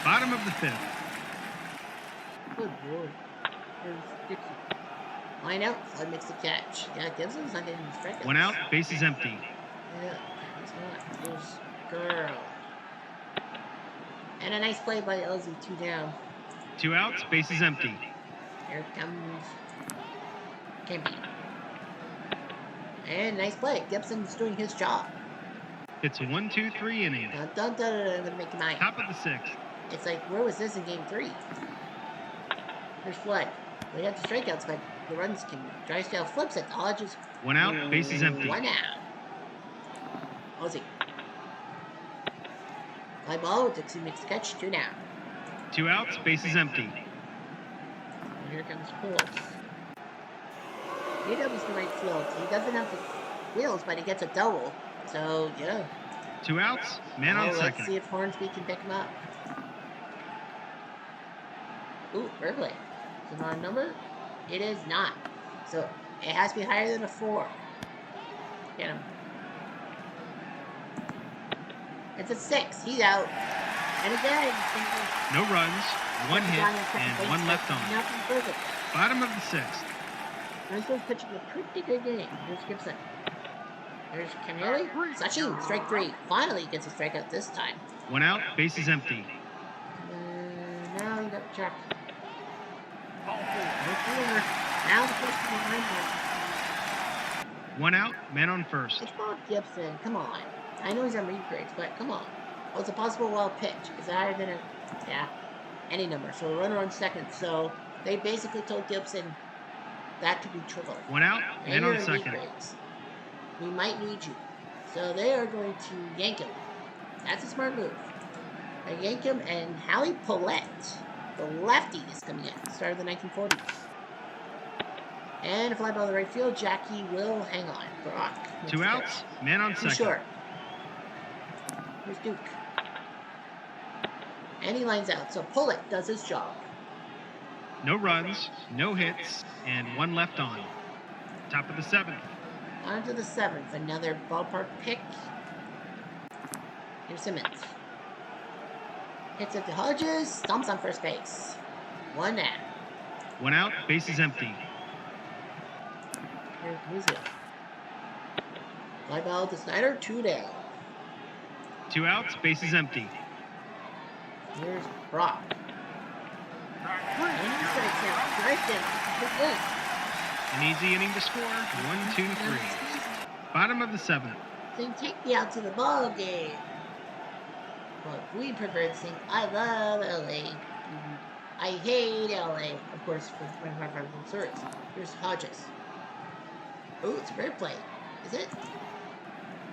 Bottom of the fifth. Good boy. There's Dixie. Line out. Flood makes the catch. Yeah, Gibson's not getting strikeouts. One out, bases empty. Yeah, he's not. There's Girl. And a nice play by Elsie. 2 down. Two outs, bases empty. Here comes Campy. And nice play. Gibson's doing his job. It's a 1-2-3 inning. Dun, dun, dun, dun, I'm gonna make him nine. Top of the sixth. It's like, where was this in game 3? Here's Flood. We got the strikeouts, but the runs can. Drysdale flips it. Hodges. One out, bases empty. 1 out. Ozzy. Fly ball. Dixie makes the catch. 2 down. Two outs, bases empty. And here comes Pujols. He knows the right field. He doesn't have the wheels, but he gets a double. So, yeah. Two outs, man on Let's second. see if Hornsby can pick him up. Ooh, Burgley. Is it not a number? It is not. So, it has to be higher than a 4. Get him. It's a 6. He's out. And again, No runs, one hit, and one left on. nothing further. Bottom of the sixth. Drysdale's pitching a pretty good game. Here's Gibson. There's Camille. Sachin, strike 3. Finally gets a strikeout this time. One out, bases empty. Now you got Jack. Now the first behind him. One out, man on first. It's Bob Gibson. Come on. I know he's on read grades, but come on. Oh, it's a possible wild pitch. Is that higher than a... Yeah. Any number. So a runner on second. So they basically told Gibson that could be triple. One out, man you're on in read second. grades. We might need you. So they are going to yank him. That's a smart move. They yank him, and Howie Paulette, the lefty, is coming in. Start of the 1940s. And a fly ball to the right field. Jackie will hang on. Brock. makes Two the outs, catch. man on Too second. short. Here's Duke. And he lines out. So Paulette does his job. No runs, no hits, and one left on. Top of the seventh. On to the 7th. Another ballpark pick. Here's Simmons. Hits it to Hodges. Stomps on first base. 1 out. One out, bases empty. Here's Musial. Fly ball to Snyder. 2 down. Two outs, bases empty. Here's Brock. And he strikes out. Drysdale. Good win. An easy inning to score. 1-2-3. Bottom of the seventh. Saying, take me out to the ball game. But we prefer to sing, I love LA. I hate LA. Of course, for 25 service. Here's Hodges. Oh, it's a rare play. Is it?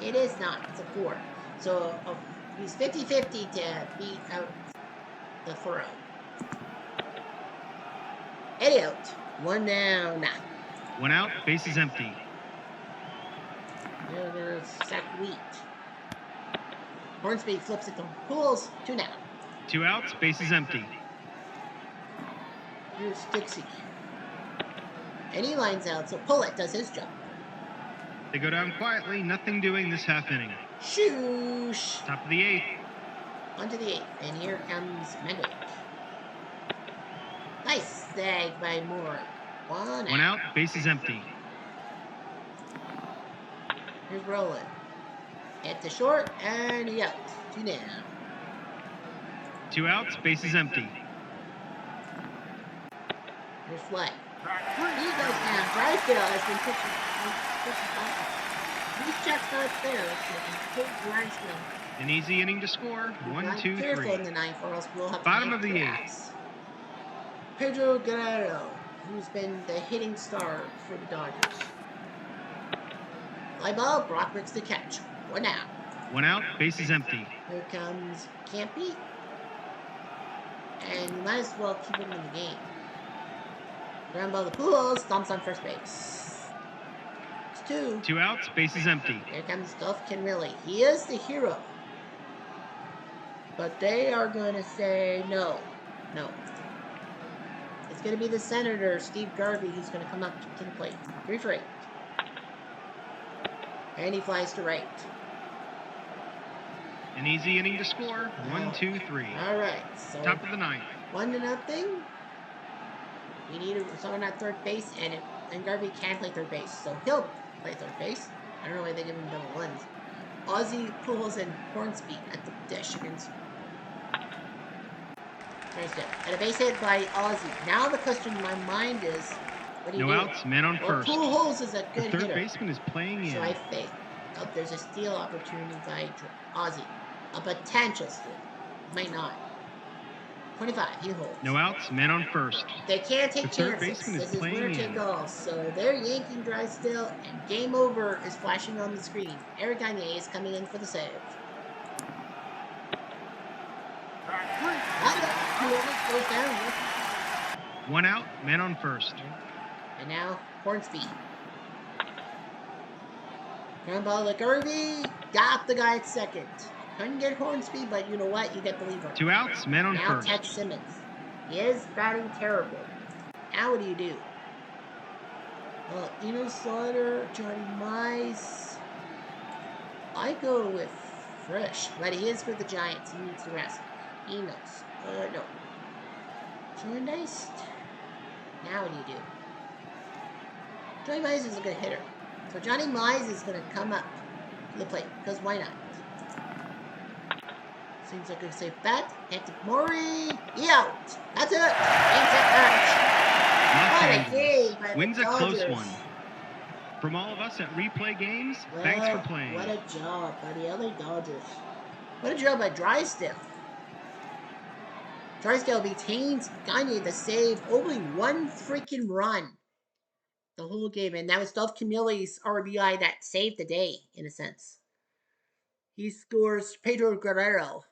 It is not. It's a 4. So he's 50-50 to beat out the throw. Eddie out. One down. One out, base is empty. They're going to sack Wheat. Hornsby flips it to Pools. 2 down. Two outs, base is empty. Here's Dixie. And he lines out, so Pullett does his job. They go down quietly, nothing doing this half inning. Shoosh! Top of the eighth. Onto the 8th, and here comes Mendick. Nice sag by Moore. One out, base is empty. Here's Roland. At the short, and he out. 2 down. Two outs, base is empty. Here's Fly. He goes down. Drysdale has been pushing back. These checks not there. It's a big Drysdale. An easy inning to score. 1, 2, 3. Careful in the 9th, or else we'll have Bottom of the 8th. Pedro Guerrero, who's been the hitting star for the Dodgers. Fly ball, Brock makes the catch. 1 out. One out, base is empty. Here comes Campy. And you might as well keep him in the game. Ground ball to Pools, stomps on first base. It's 2. Two outs, base is empty. Here comes Dolph Kenrilli. He is the hero. But they are going to say no. No. It's going to be the Senator, Steve Garvey, who's going to come up to the plate. 3 for 8. And he flies to right. An easy inning to score. 1, 2, 3. All right. So Top of the 9th. 1-0. We need someone at third base, and Garvey can play third base, so he'll play third base. I don't know why they give him double ones. Ozzie, Pujols, and Hornsby at the dish against Drysdale. And a base hit by Ozzie. Now the question in my mind is, what do you do? No outs, man on first. Pujols is a good The third hitter. baseman is playing in. So I think there's a steal opportunity by Ozzie. A potential steal. Might not. 25, he holds. No outs, man on first. They can't take The third chances. baseman is This is winner playing take in. all. So they're yanking Drysdale, and game over is flashing on the screen. Eric Gagne is coming in for the save. Goes down. One out, man on first. And now Hornsby. Ground ball to Garvey. Got the guy at second. Couldn't get Hornsby, but you know what? You get the lever. Two outs, man on Now first. Ted Simmons. He is batting terrible. Now what do you do? Well, Eno Slaughter, Johnny Mize. I go with Frisch, but he is for the Giants. He needs the rest. Enos. No. Jordan. Now what do you do? Johnny Mize is a good hitter. So Johnny Mize is going to come up to the plate, because why not? Seems like a safe bet. Anthony Mori, he out. That's it. Game, set, match. What a game by Wins the a close Dodgers. one. From all of us at Replay Games, Well, thanks for playing. What a job by the LA Dodgers. What a job by Drysdale. Drysdale retains Gagne the save. Only one freaking run the whole game. And that was Dolph Camilli's RBI that saved the day, in a sense. He scores Pedro Guerrero.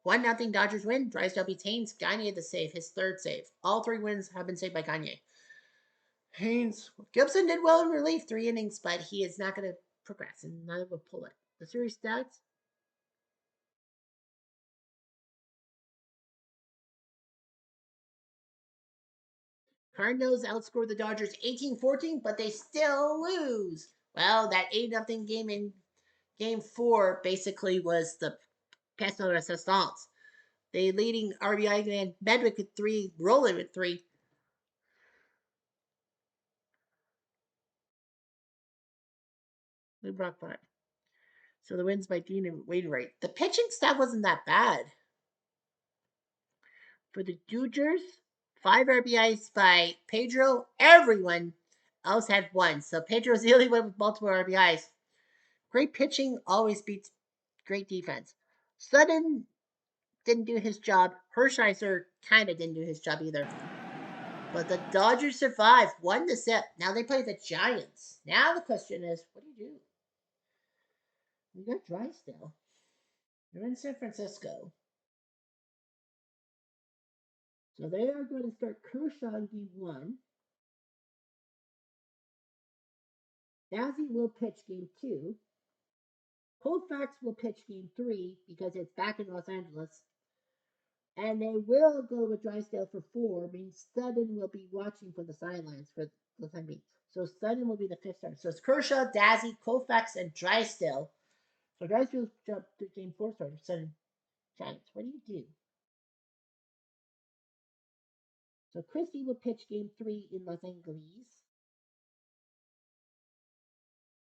1-0 Dodgers win. Drysdale retains Gagne the save, his third save. All 3 wins have been saved by Gagne. Haynes. Gibson did well in relief, 3 innings, but he is not going to progress, and neither will Pullett. The series stats. Cardinals outscored the Dodgers 18-14, but they still lose. Well, that 8-0 game in Game 4 basically was the pass de resistance. The leading RBI man, Medwick with 3, Roland with 3. We brought 5. So the wins by Dean and Wainwright. The pitching staff wasn't that bad. For the Dodgers, 5 RBIs by Pedro. Everyone else had 1. So Pedro's the only one with multiple RBIs. Great pitching always beats great defense. Sutton didn't do his job. Hershiser kind of didn't do his job either. But the Dodgers survived. 1-0. Now they play the Giants. Now the question is, what do you do? You got Drysdale. You're in San Francisco. So they are going to start Kershaw in game 1. Dazzy will pitch game 2. Colfax will pitch game 3 because it's back in Los Angeles. And they will go with Drysdale for 4, means Sutton will be watching from the sidelines for the time being. So Sutton will be the 5th starter. So it's Kershaw, Dazzy, Colfax, and Drysdale. So Drysdale's jumped to game 4 starter. Sutton, Giants. What do you do? So Christie will pitch game 3 in Los Angeles.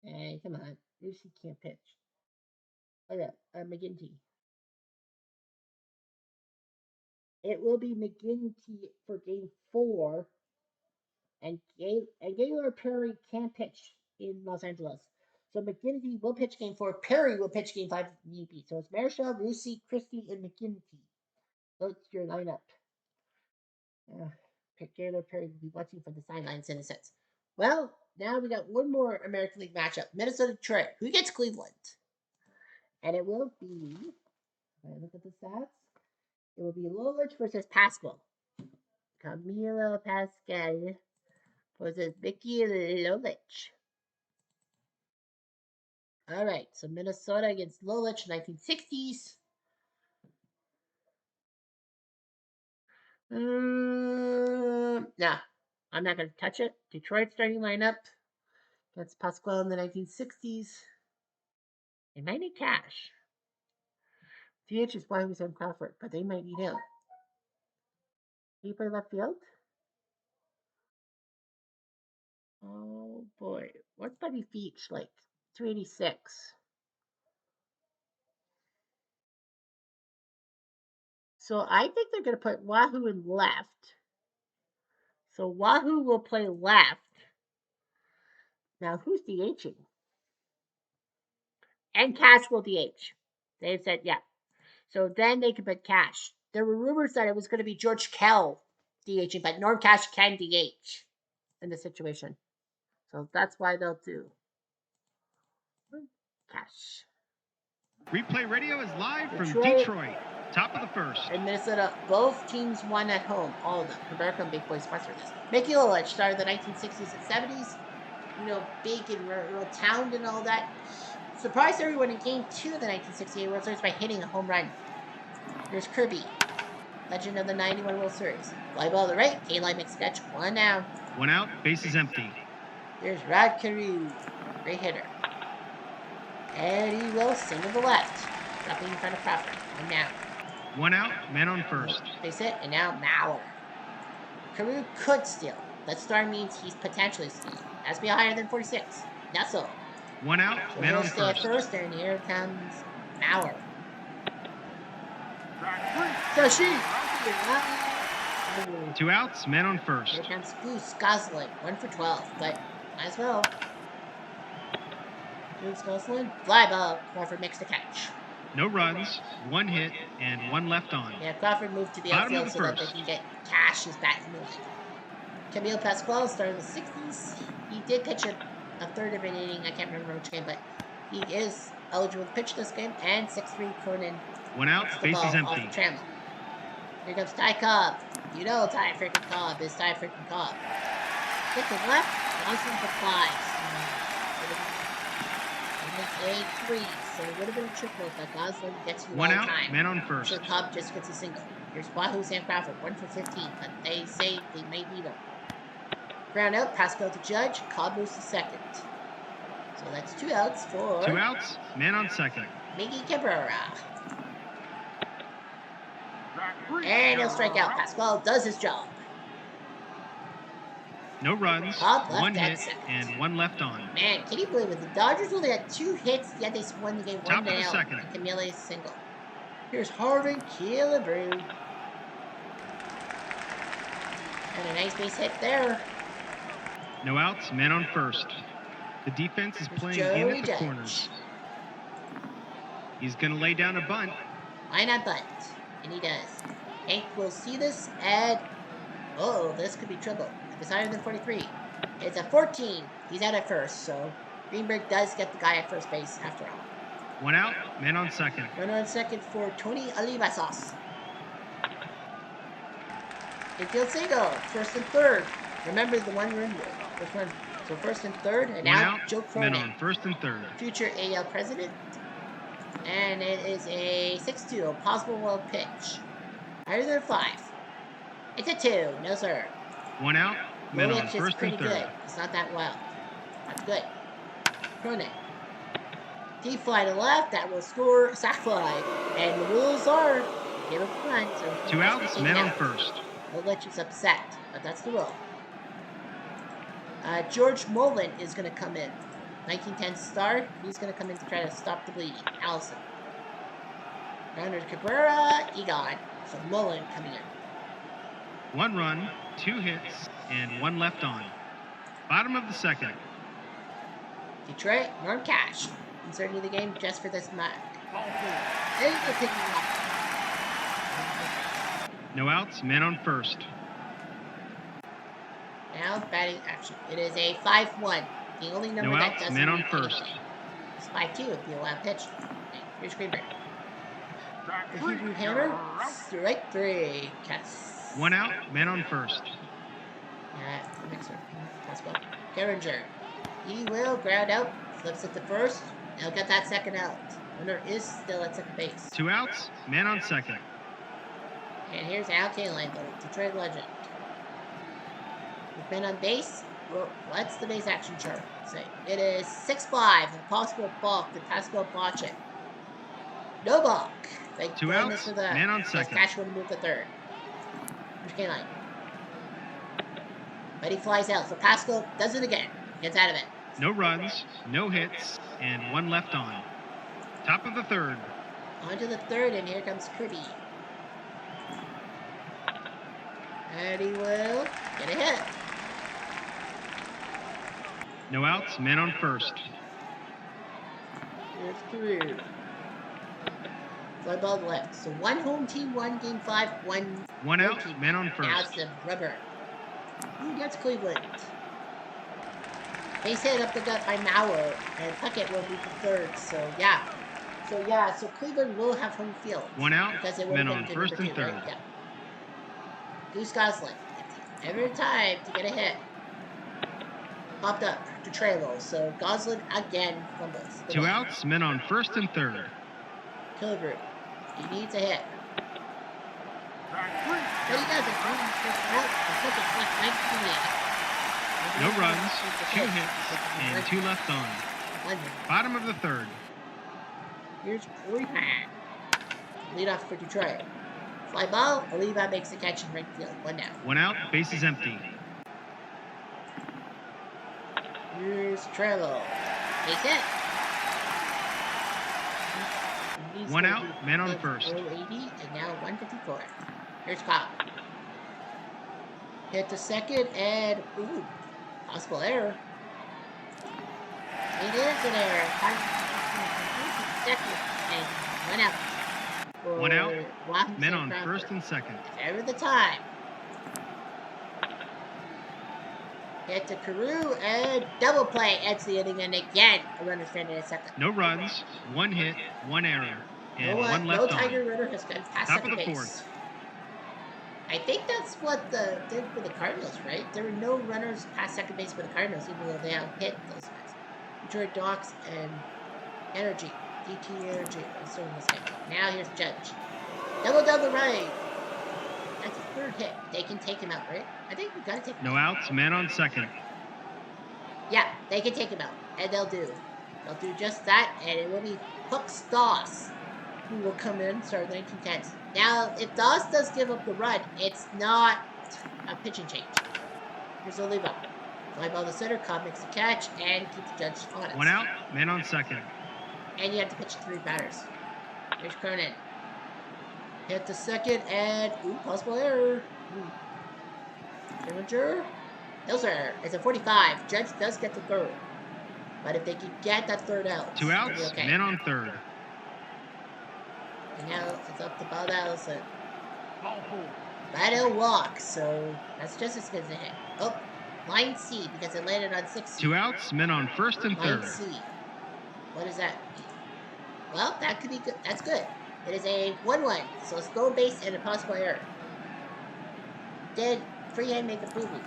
Hey, come on. Lucy can't pitch. Oh yeah, McGinty. It will be McGinty for game 4. And Gaylor Perry can pitch in Los Angeles. So McGinty will pitch game 4. Perry will pitch game 5 if need be. So it's Marichal, Rusi, Christie, and McGinty. That's your lineup. Gaylor Perry will be watching from the sidelines in a sense. Well, now we got one more American League matchup. Minnesota Detroit. Who gets Cleveland? And it will be, if I look at the stats, it will be Lolich versus Pascal. Camilo Pascal versus Vicky Lolich. All right, so Minnesota against Lolich, 1960s. No, I'm not going to touch it. Detroit starting lineup. That's Pascal in the 1960s. They might need cash. DH is Wahoo Sam Crawford, but they might need him. Can you play left field? Oh boy, what's Buddy Feach like? 286. So I think they're going to put Wahoo in left. So Wahoo will play left. Now who's DHing? And Cash will DH. They've said, yeah. So then they could put Cash. There were rumors that it was going to be George Kell DHing, but Norm Cash can DH in the situation. So that's why they'll do Cash. Replay radio is live from Detroit. Top of the first. And Minnesota, both teams won at home. All of them. American Big Boy sponsored this. Mickey Lolich started the 1960s and 70s. You know, big and real town and all that. Surprised everyone in Game 2 of the 1968 World Series by hitting a home run. Here's Kirby, legend of the 91 World Series. Fly ball to the right. K-Line makes a catch. 1 down. 1 out. Bases empty. There's Rod Carew, great hitter. Eddie Wilson to the left, dropping in front of Crawford. 1 down. 1 out. Man on first. Base hit, and now Mauer. Carew could steal. That star means he's potentially stealing. Has to be higher than 46. Nussel. 1 out. So Man he'll on stay first. at first, and here comes Mauer. So she. 2 outs. Man on first. Here comes Goose Gosling. 1 for 12, but might as well. Goose Gosling. Fly ball. Crawford makes the catch. No runs, 1 hit, and 1 left on. Yeah, Crawford moved to the outfield so that they can get Cash's bat moving. Camille Pascal started in the 60s. He did pitch a third of an inning. I can't remember which game, but he is eligible to pitch this game. And 6-3 Cronin. 1 out, bases empty. Here comes Ty Cobb. You know Ty freaking Cobb is Ty freaking Cobb. Hit to left, Johnson for flies. A 3, so it would have been a triple, but Gosling gets you 1 all out, time. man on first. So Cobb just gets a single. Here's Wahoo Sam Crawford, 1 for 15, but they say they may beat him. Ground out, Pascal to Judge, Cobb moves to second. So that's 2 outs for 2 outs, man on second. Miggy Cabrera. And he'll strike out. Pascal does his job. No runs, Cobb left 1 at hit, second. and 1 left on. Man, can you believe it? The Dodgers only had 2 hits, yet they won the game 1-0. Top of the second. And Camille's single. Here's Harvin Killebrew. And a nice base hit there. No outs, man on first. The defense is playing in at the corners. He's going to lay down a bunt. Why not bunt? And he does. Hank will see this and... oh, this could be trouble. If it's higher than 43. It's a 14. He's out at first, so Greenberg does get the guy at first base after all. 1 out, man on second. Runner on second for Tony Olivasas. Infield single. First and third. Remember the one run rule. First one. So first and third, and One now out. Joe Men Cronin, on first and third. future AL president, and it is a 6-2 possible world pitch. Higher than 5. It's a 2. No sir. One out. Men on Lolich is first pretty and third. good. It's not that wild. That's good. Cronin. Deep fly to left. That will score a sac fly. And the rules are give up a run. So 2 outs. Men on first. Lolich is upset, but that's the rule. George Mullen is going to come in. 1910 star. He's going to come in to try to stop the bleeding. Allison. Rounder Cabrera, Egon. So Mullen coming in. 1 run, 2 hits, and 1 left on. Bottom of the second. Detroit, Norm Cash. Inserted in the game just for this match. No outs, men on first. Now batting action. It is a 5-1. The only number No that outs, doesn't men on mean first. anything. It's 5-2 if you allow pitch. Here's Greenberg. The Hebrew Hammer, strike 3. Cass. 1 out, men on first. The mixer. Pascal. Geringer. He will ground out. Flips it to first. He'll get that second out. Runner is still at second base. 2 outs, men on second. And here's Al Kaline, the Detroit legend. With men on base, well, what's the base action chart say? It is 6-5, a possible balk to Pascal Bochet. No balk. Thank 2 goodness outs, for that. man on second. Cash would move to third. Here's Kaline. But he flies out, so Pascal does it again. Gets out of it. No runs, no hits, and 1 left on. Top of the third. On to the third, and here comes Kirby. And he will get a hit. No outs, men on first. Here's Carew. Fly ball left. So 1 home team, 1 game 5, 1 out, team. men on Now first. it's the rubber. Ooh, that's Cleveland. Base hit up the gut by Mauer, and Puckett will move to third. So so Cleveland will have home field. 1 out, because it will men go on to first number and 2, third. right? Yeah. Goose Gosling. Every time to get a hit. Popped up to Trello. So Gosling again fumbles. 2 outs, men on first and third. Killebrew. He needs a hit. But he doesn't. No runs, 2 hits, and 2 left on. Bottom of the third. Here's Corey Pan. Lead off for Detroit. Fly ball, Oliva makes the catch in right field. 1 down. 1 out, base is empty. Here's Trello. Base hit. 1 out, man on first. 80, and now 154. Here's Cobb. Hit the second, and ooh, possible error. It is an error. Second, and 1 out. 1 out, men on Crawford. first and second. Every the time. Hit to Carew, and double play ends the inning, and again, a runner stranded at second. No runs, 1 hit, 1 error, and 1 left no on. Tiger runner has gone past Top second of the base. fourth. I think that's what the did for the Cardinals, right? There were no runners past second base for the Cardinals, even though they have hit those guys. Detroit Docs and Energy, DT Energy, are still in this game. Now here's Judge. Double down the right. That's a third hit. They can take him out, right? I think we gotta take him No out. outs, man on second. Yeah, they can take him out, and they'll do. They'll do just that, and it will be Hook Stoss who will come in, start 1910s. Now, if Doss does give up the run, it's not a pitching change. Here's Oliva. Fly ball to center, Cobb makes the catch, and keeps Judge honest. 1 out, man on second. And you have to pitch 3 batters. Here's Cronin. Hit the second, and ooh, possible error. Derringer. No, sir. It's a 45. Judge does get the third. But if they can get that third out, 2 it'll be outs, okay. man on third. And now it's up to Bud Allison. Ball 4. But it'll walk, so that's just as good as a hit. Oh, line C, because it landed on 6. 2 outs, men on first and Line third. C. What does that mean? Well, that could be good. That's good. It is a 1-1, so stolen base and a possible error. Did Freehand make a boo-boo?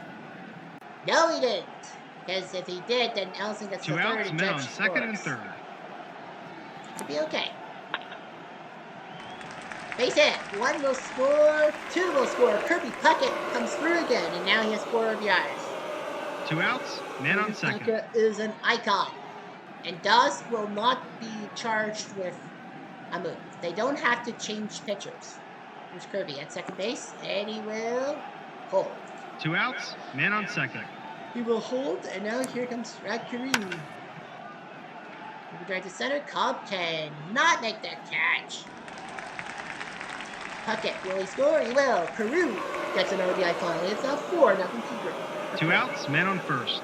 No, he didn't. Because if he did, then Ellison gets the 2 third outs, and men Judge on second and scores. third. Should be okay. Base hit. One will score. Two will score. Kirby Puckett comes through again, and now he has 4 RBIs. 2 outs, men on Kirby second. Puckett is an icon. And Doss will not be charged with a move. They don't have to change pitchers. Here's Kirby at second base, and he will hold. 2 outs, men on second. He will hold, and now here comes Kareem. He will drive to center. Cobb can not make that catch. Puckett, will he score? He will. Carew gets an RBI finally. It's now 4-0 Tigre. 2 outs, men on first.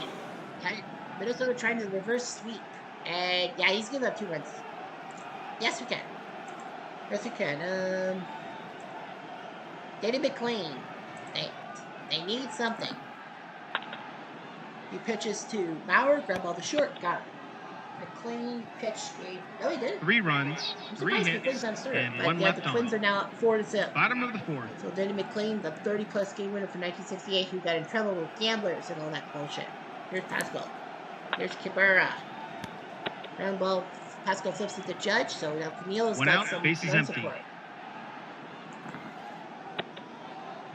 Minnesota trying to reverse sweep. And yeah, he's giving up 2 runs. Yes, we can. Yes, we can. Danny McLean. They need something. He pitches to Bauer, grab ball to short, got it. McLean pitch gave. No, he didn't. 3 runs, I'm 3 surprised the hits, Twins on third. and But 1 yeah, left the Twins on. are now at 4-0. Bottom of the fourth. So Danny McLean, the 30-plus game winner from 1968, who got in trouble with gamblers and all that bullshit. Here's Pascal. Here's Cabrera. Ground ball. Pascal flips it to Judge, so now Camille's 1 got out, some bases run empty. support.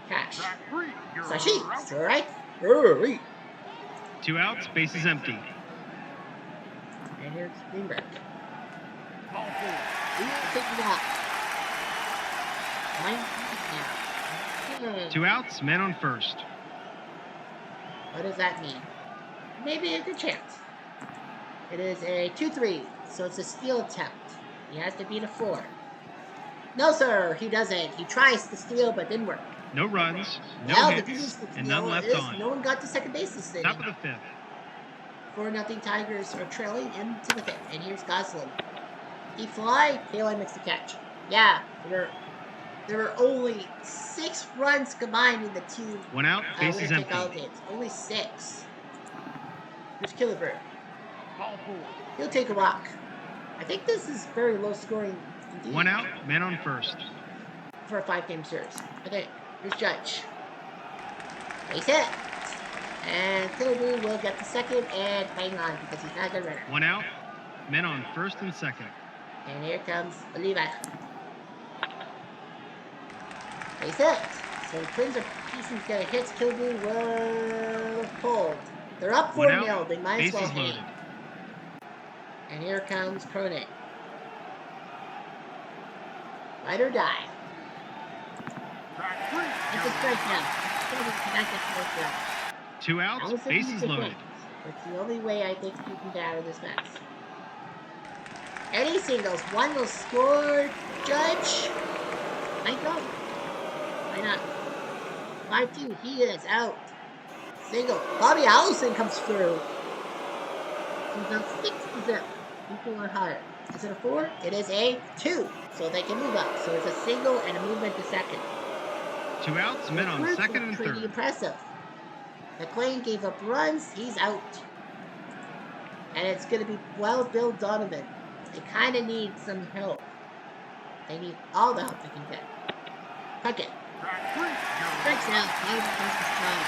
Cash. Track 3. You're Sashi. out. Strike. Hurry. 2 outs, bases empty. And here's Greenberg. Ball 4. Take it out. 9 now. 2 outs, men on first. What does that mean? Maybe a good chance. It is a 2-3, so it's a steal attempt. He has to beat a 4. No, sir, he doesn't. He tries to steal, but didn't work. No runs, no Well, the good hits, news for and none Camille left is on. no one got to second base this inning. Top of the fifth. 4-0 Tigers are trailing into the fifth. And here's Goslin. Deep fly, Kaline makes the catch. Yeah, there were only 6 runs combined in the two 1 out, bases winner take all empty. games. Only 6. Here's Killeberg. Ball 4. He'll take a walk. I think this is very low scoring indeed 1 out, men on first. for a 5-game series. Okay, here's Judge. Base hit. And Killeberg will get the second and hang on because he's not a good runner. 1 out, men on first and second. And here comes Oliva. Base hit. So the Twins are piecing together hits. Killeberg will hold. They're up 1 4-0. out, They might as well bases hang. loaded. And here comes Trny. Ride or die. Track 3. It's a strike now. Killeberg cannot get the first out. 2 outs, Allison bases needs a loaded. point. That's the only way I think you can get out of this mess. Any singles. 1 will score. Judge. Might go. Why not? 5-2. He is out. Single. Bobby Allison comes through. He's now 6-0. Equal or higher. Is it a 4? It is a 2. So they can move up. So it's a single and a movement to second. 2 outs, men on First second was and pretty third. impressive. McLean gave up runs. He's out. And it's going to be, well, Bill Donovan. They kind of need some help. They need all the help they can get. Puckett. Track 3. Strikes out. Now the first time.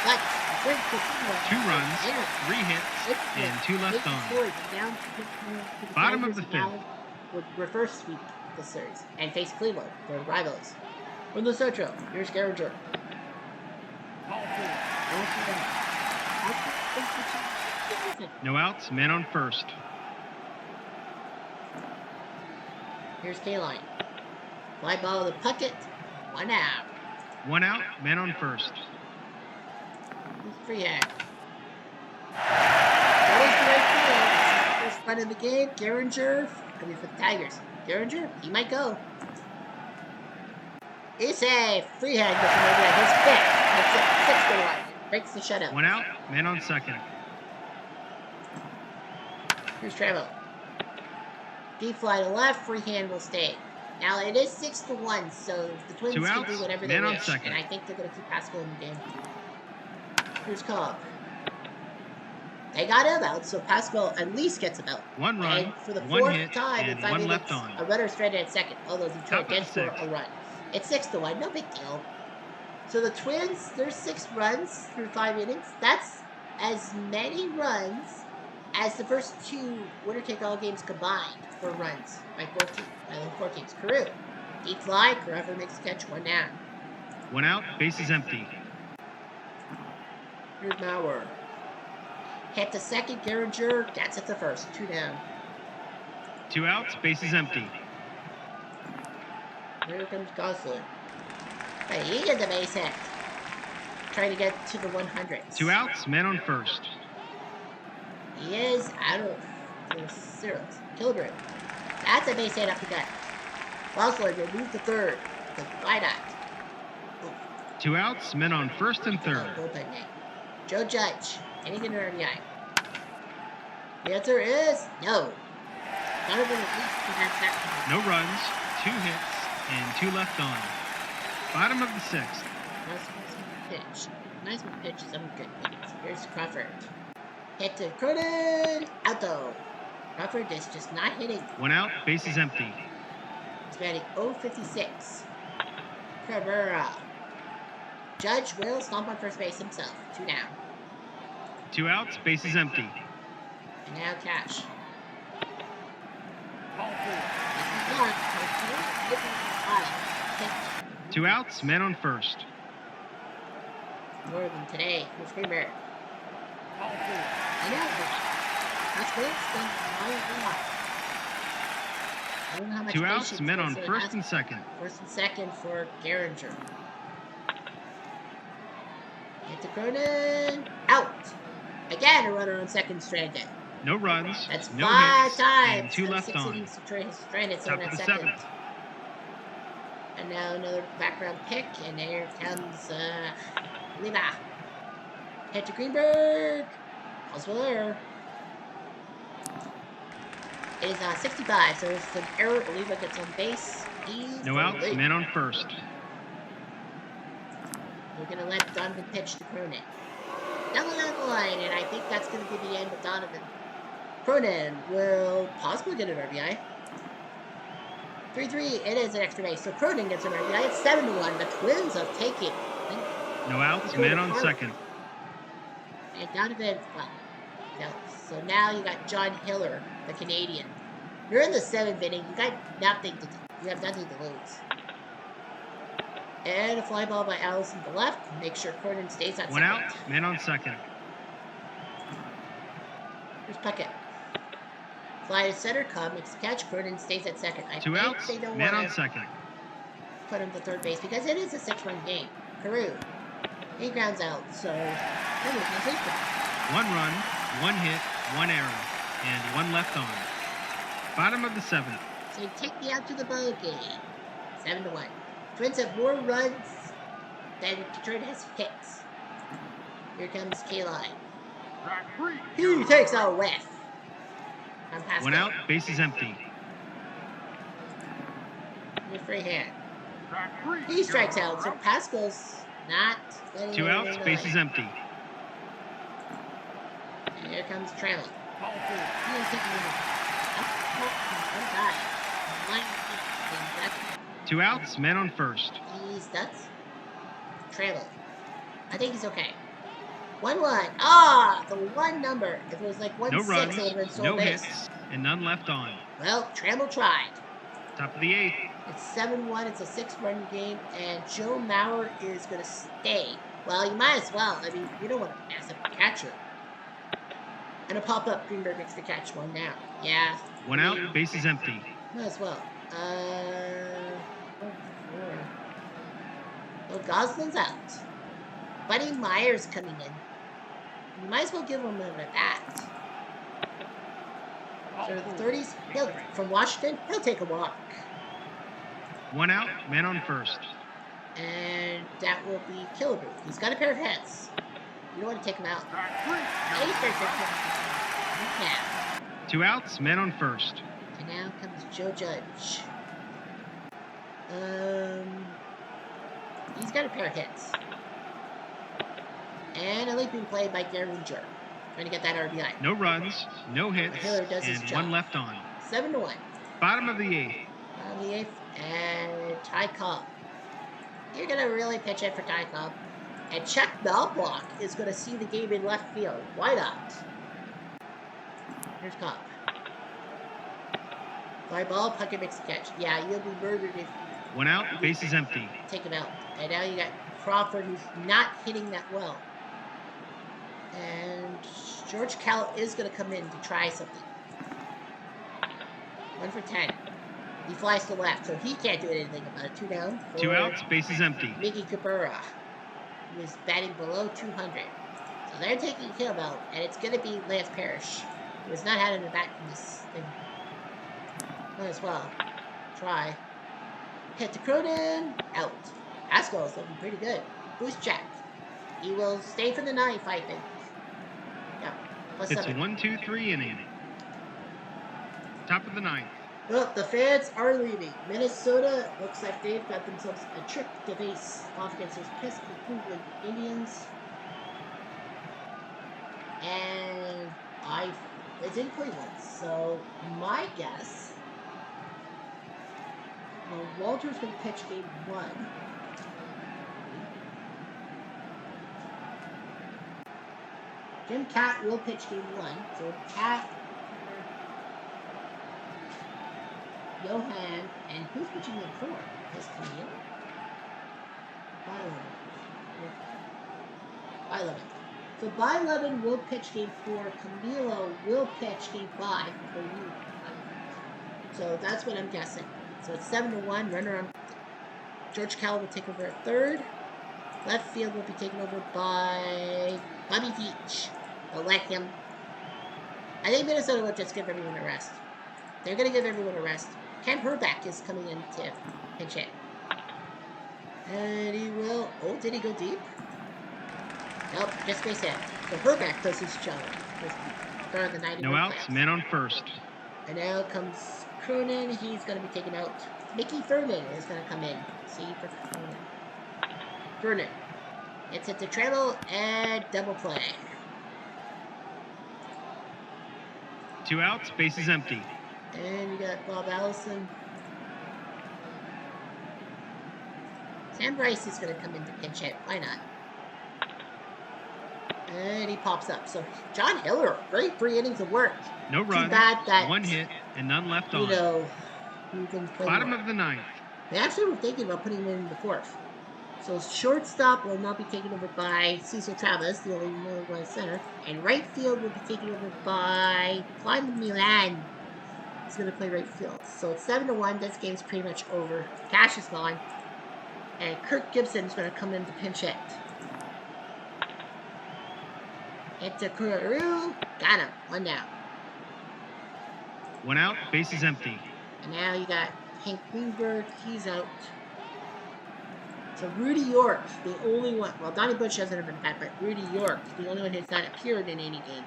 But the Twins continue. 2 runs, Yeah. 3 hits, and 2 left on. Down to the Bottom of Tigers the and fifth. now would reverse sweep the series and face Cleveland, their rivals. From the Central, here's Garinger. Ball 4. No outs, men on first. Here's Kaline. Fly ball to Puckett. 1 out. 1 out, men on first. Here's Freehand. That was the right field. First run of the game. Garinger. Coming for the Tigers. Garinger, he might go. It's a Freehand gets an idea. His fifth. That's it. 6-1. Breaks the shutout. 1 out, men on second. Here's Travel. Deep fly to left, Freehand will stay. Now it is 6-1, so the Twins 2 can outs, do whatever they man on wish, second. and I think they're going to keep Pascal in the game. Here's Cobb. They got him out, so Pascal at least gets him out. 1 run, And for the 1 fourth hit, time in and 5 1 minutes, left on. a runner stranded at second, although Top Detroit of did the score sixth. a run. It's 6-1, no big deal. So the Twins, there's 6 runs through 5 innings. That's as many runs as the first 2 winner-take-all games combined for runs by the 4 teams. Carew, deep fly. Crawford makes the catch. 1 down. 1 out, bases empty. Here's Mauer. Hit the second. Geringer. That's at the first. 2 down. 2 outs, bases empty. Here comes Gosling. But he gets the base hit. Trying to get to the 100s. 2 outs, man on first. He is out of the zeros. Kilburn. That's a base hit up the gut. Gosling will move to third. Why not? 2 outs, men on first and third. Bullpen game. Joe Judge. Can he get an RBI? The answer is no. Donovan at least can have that. No runs, 2 hits, and 2 left on. Bottom of the 6th. Nice one pitch. Some good things. Here's Crawford. Hit to Cronin. Out though. Crawford is just not hitting. 1 out, bases empty. He's batting 0-56. Cabrera. Judge will stomp on first base himself. 2 down. 2 outs, bases empty. And now Cash. Ball 4. This is not. 2 outs, men on first. More than today. Here's Greenberg. Ball 4. I know. That's good. I don't know how much 2 outs, patience men on Wilson first has. and second. First and second for Geringer. Hit to Cronin. Out. Again, a runner on second stranded. No runs, That's no 5 hits, times. and 2 in left 6 on. innings to stranded Top someone of at the second. 7th. And now another background pick, and here comes Lima. Hit to Greenberg. Possible error. It is 65, so it's an error. Oliva gets on base. No outs, men on first. We're going to let Donovan pitch to Cronin. Down the line, and I think that's going to be the end of Donovan. Cronin will possibly get an RBI. 3-3, it is an extra base, so Cronin gets an RBI. It's 7-1. The Twins have taken. No outs, men on second. And Donovan, well, no. So now you got John Hiller, the Canadian. You're in the 7th inning. You got nothing to do. You have nothing to lose. And a fly ball by Allison to the left. Make sure Cronin stays at 1 second. out, men on second. Here's Puckett. Fly to center. Cobb makes the catch. Cronin stays at second. I 2 think outs, they don't men want on to second. put him to third base because it is a 6-run game. Carew. He grounds out, so that was no safety. 1 run, 1 hit, 1 error, and 1 left on. Bottom of the 7th. So you take me out to the ball game. 7-1. Twins have more runs than Detroit has hits. Here comes K-Line. Track 3. He takes a whiff. From Pascal. 1 out, bases empty. Here's free hand. Track 3. He strikes out, so Pascal's not letting 2 outs, anything bases go. empty. And here comes Trny. Ball 4. He is taking one guy. That's 2 outs, men on first. He's nuts. Trailer. I think he's okay. 1-1. Ah, the one number. If it was like 1-6, No it runs, would have been so no base. hits, and none left on. Well, Trammell tried. Top of the 8th. It's 7-1. It's a 6-run game, and Joe Mauer is going to stay. Well, you might as well. I mean, you don't want to mess up the catcher. And a pop-up. Greenberg makes the catch. 1 down. Yeah. 1 I out, mean, bases empty. might as well. Well, Gosling's out. Buddy Myers coming in. You might as well give him a bat. Ball So 4. the 30s, from Washington, he'll take a walk. 1 out, men on first. And that will be Killebrew. He's got a pair of hits. You don't want to take him out. Track 3. And he's very good. Yeah. 2 outs, men on first. And now comes Joe Judge. He's got a pair of hits. And a leaping play by Geringer. Trying to get that RBI. No runs, no hits, Hiller does his and job. 1 left on. 7-1. Bottom of the 8th. On the 8th. And Ty Cobb. You're going to really pitch it for Ty Cobb. And Chuck Melblock is going to see the game in left field. Why not? Here's Cobb. Fly ball, Puckett makes the catch. Yeah, you'll be murdered if you 1 out, bases empty. take him out. And now you got Crawford, who's not hitting that well. And George Cal is going to come in to try something. 1 for 10. He flies to left, so he can't do anything about it. 2 down. 2 outs, bases empty. Mickey Cabrera, who is batting below 200. So they're taking him out, and it's going to be Lance Parrish, who has not had an at-bat in this thing. Might as well. Try. Hit to Cronin. Out. Haskell's looking pretty good. Boost check. He will stay for the ninth, I think. Yeah. Plus It's 7. 1-2-3 inning. Top of the ninth. Well, the fans are leaving. Minnesota looks like they've got themselves a trick to face off against those pesky Cleveland Indians. And it's in Cleveland. So my guess, Walter's going to pitch game 1. Jim Cat will pitch game 1. So Cat, Johan, and who's pitching game 4? Is Camille? By 11. So by 11 will pitch game 4. Camilo will pitch game 5. So that's what I'm guessing. So it's 7-1. Runner on. George Cal will take over at third. Left field will be taken over by Bobby Beach. They'll let him. I think Minnesota will just give everyone a rest. They're going to give everyone a rest. Kent Herbeck is coming in to pinch hit. And he will. Oh, did he go deep? Nope, just base hit. So Herbeck does his job. Start of the 90. No outs, man on first. And now comes Cronin. He's going to be taken out. Mickey Thurman is going to come in. See for Cronin. Thurman. It's at the treble and double play. 2 outs, bases empty. And you got Bob Allison. Sam Bryce is going to come in to pinch hit. Why not? And he pops up. So John Hiller, great 3 innings of work. No runs, Too bad that 1 hit, and none left on. Who can play Bottom more. of the ninth. They actually were thinking about putting him in the 4th. So shortstop will now be taken over by Cecil Travis, the only one center. And right field will be taken over by Clyde Milan. He's going to play right field. So it's 7-1. This game's pretty much over. Cash is gone. And Kirk Gibson is going to come in to pinch hit. Into Kuru. Got him. 1 down. 1 out, bases empty. And now you got Hank Greenberg. He's out. So Rudy York, the only one. Well, Donnie Bush hasn't been bad, but Rudy York, the only one who's not appeared in any game.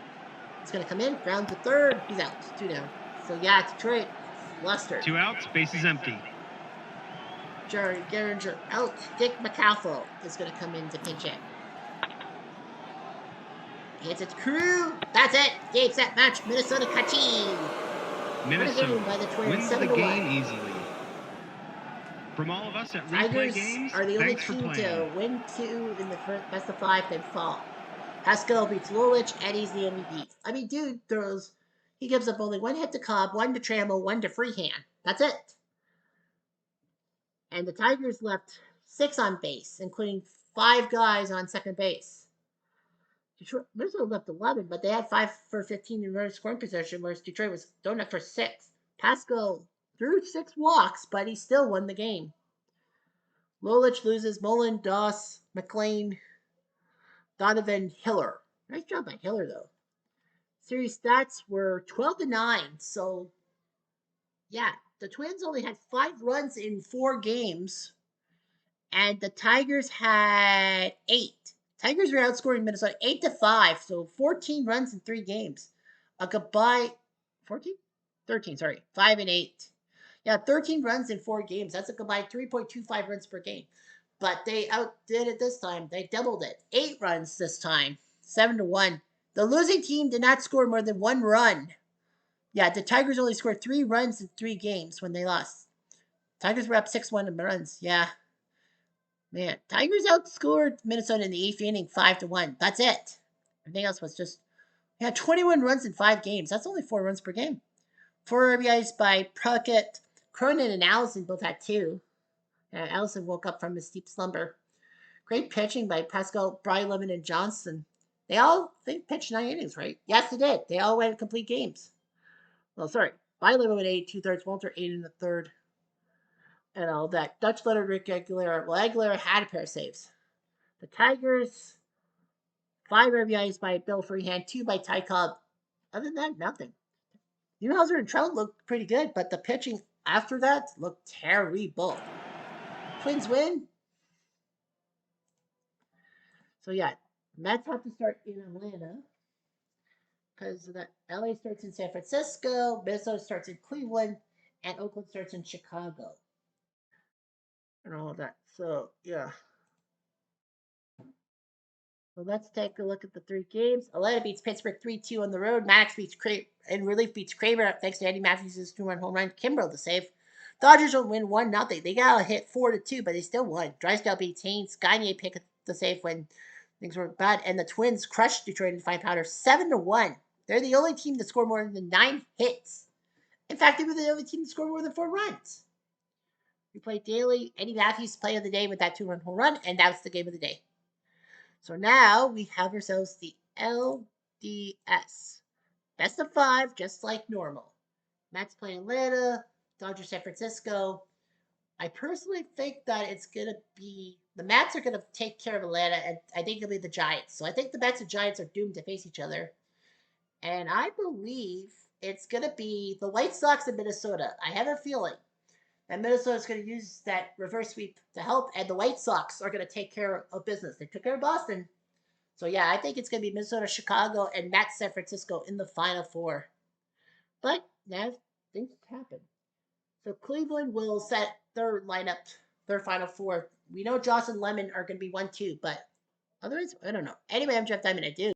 He's going to come in, ground to third. He's out. 2 down. So yeah, Detroit, Luster. 2 outs, bases empty. Jerry Geringer out. Dick McCaffrey is going to come in to pinch hit. Hits it to Crew. That's it. Game, set, match. Minnesota Kaching. Minnesota By the Twins, wins the 7-1. game easily. From all of us at Replay Tigers Games, are the only thanks for team playing. to win 2 in the first best of 5, then fall. Haskell beats Lolich, and he's the MVP. I mean, dude throws. He gives up only 1 hit to Cobb, 1 to Trammell, 1 to Freehand. That's it. And the Tigers left 6 on base, including 5 guys on second base. Detroit, Minnesota left 11, but they had 5 for 15 in runner scoring possession, whereas Detroit was thrown up for 6. Pascal threw 6 walks, but he still won the game. Lolich loses. Mullen, Doss, McLean, Donovan, Hiller. Nice job by Hiller, though. Series stats were 12-9, so yeah, the Twins only had 5 runs in 4 games, and the Tigers had 8. Tigers were outscoring Minnesota 8-5, so 14 runs in 3 games. A goodbye, 14? 13, sorry, 5 and 8. Yeah, 13 runs in 4 games. That's a combined 3.25 runs per game. But they outdid it this time. They doubled it. 8 runs this time. 7-1. The losing team did not score more than 1 run. Yeah, the Tigers only scored 3 runs in 3 games when they lost. Tigers were up 6-1 in runs. Yeah. Man, Tigers outscored Minnesota in the eighth inning 5-1. That's it. Everything else was just, yeah, 21 runs in 5 games. That's only 4 runs per game. 4 RBIs by Puckett. Cronin and Allison both had 2. Allison woke up from his deep slumber. Great pitching by Pascal, Bryleman, and Johnson. They all think pitched 9 innings, right? Yes, they did. They all went complete games. Well, sorry. Bryleman went 8 2/3, Walter 8 in the third, and all that. Dutch Leonard, Rick Aguilera. Well, Aguilera had a pair of saves. The Tigers, 5 RBIs by Bill Freehand, 2 by Ty Cobb. Other than that, nothing. Newhouser and Trout looked pretty good, but the pitching after that looked terrible. Twins win. So yeah, Mets have to start in Atlanta because the LA starts in San Francisco, Minnesota starts in Cleveland, and Oakland starts in Chicago, and all of that. So yeah. So let's take a look at the 3 games. Atlanta beats Pittsburgh 3-2 on the road. Maddox beats and Relief beats Kramer thanks to Eddie Matthews' 2-run home run. Kimbrel the save. Dodgers will win 1-0. They got a hit 4-2, but they still won. Drysdale beats Haynes. Gagne picked the save when things were bad. And the Twins crushed Detroit in 5-pounder 7-1. They're the only team that scored more than 9 hits. In fact, they were the only team that scored more than 4 runs. We played daily. Eddie Matthews play of the day with that 2-run home run, and that was the game of the day. So now we have ourselves the LDS. Best of 5, just like normal. Mets play Atlanta, Dodgers San Francisco. I personally think that it's going to be the Mets are going to take care of Atlanta, and I think it'll be the Giants. So I think the Mets and Giants are doomed to face each other. And I believe it's going to be the White Sox and Minnesota. I have a feeling that Minnesota is going to use that reverse sweep to help, and the White Sox are going to take care of business. They took care of Boston. So yeah, I think it's going to be Minnesota, Chicago, and Mets, San Francisco in the Final Four. But now things happen. So Cleveland will set their lineup, their Final Four. We know Joss and Lemon are going to be 1-2, but otherwise, I don't know. Anyway, I'm Jeff Diamond. I do.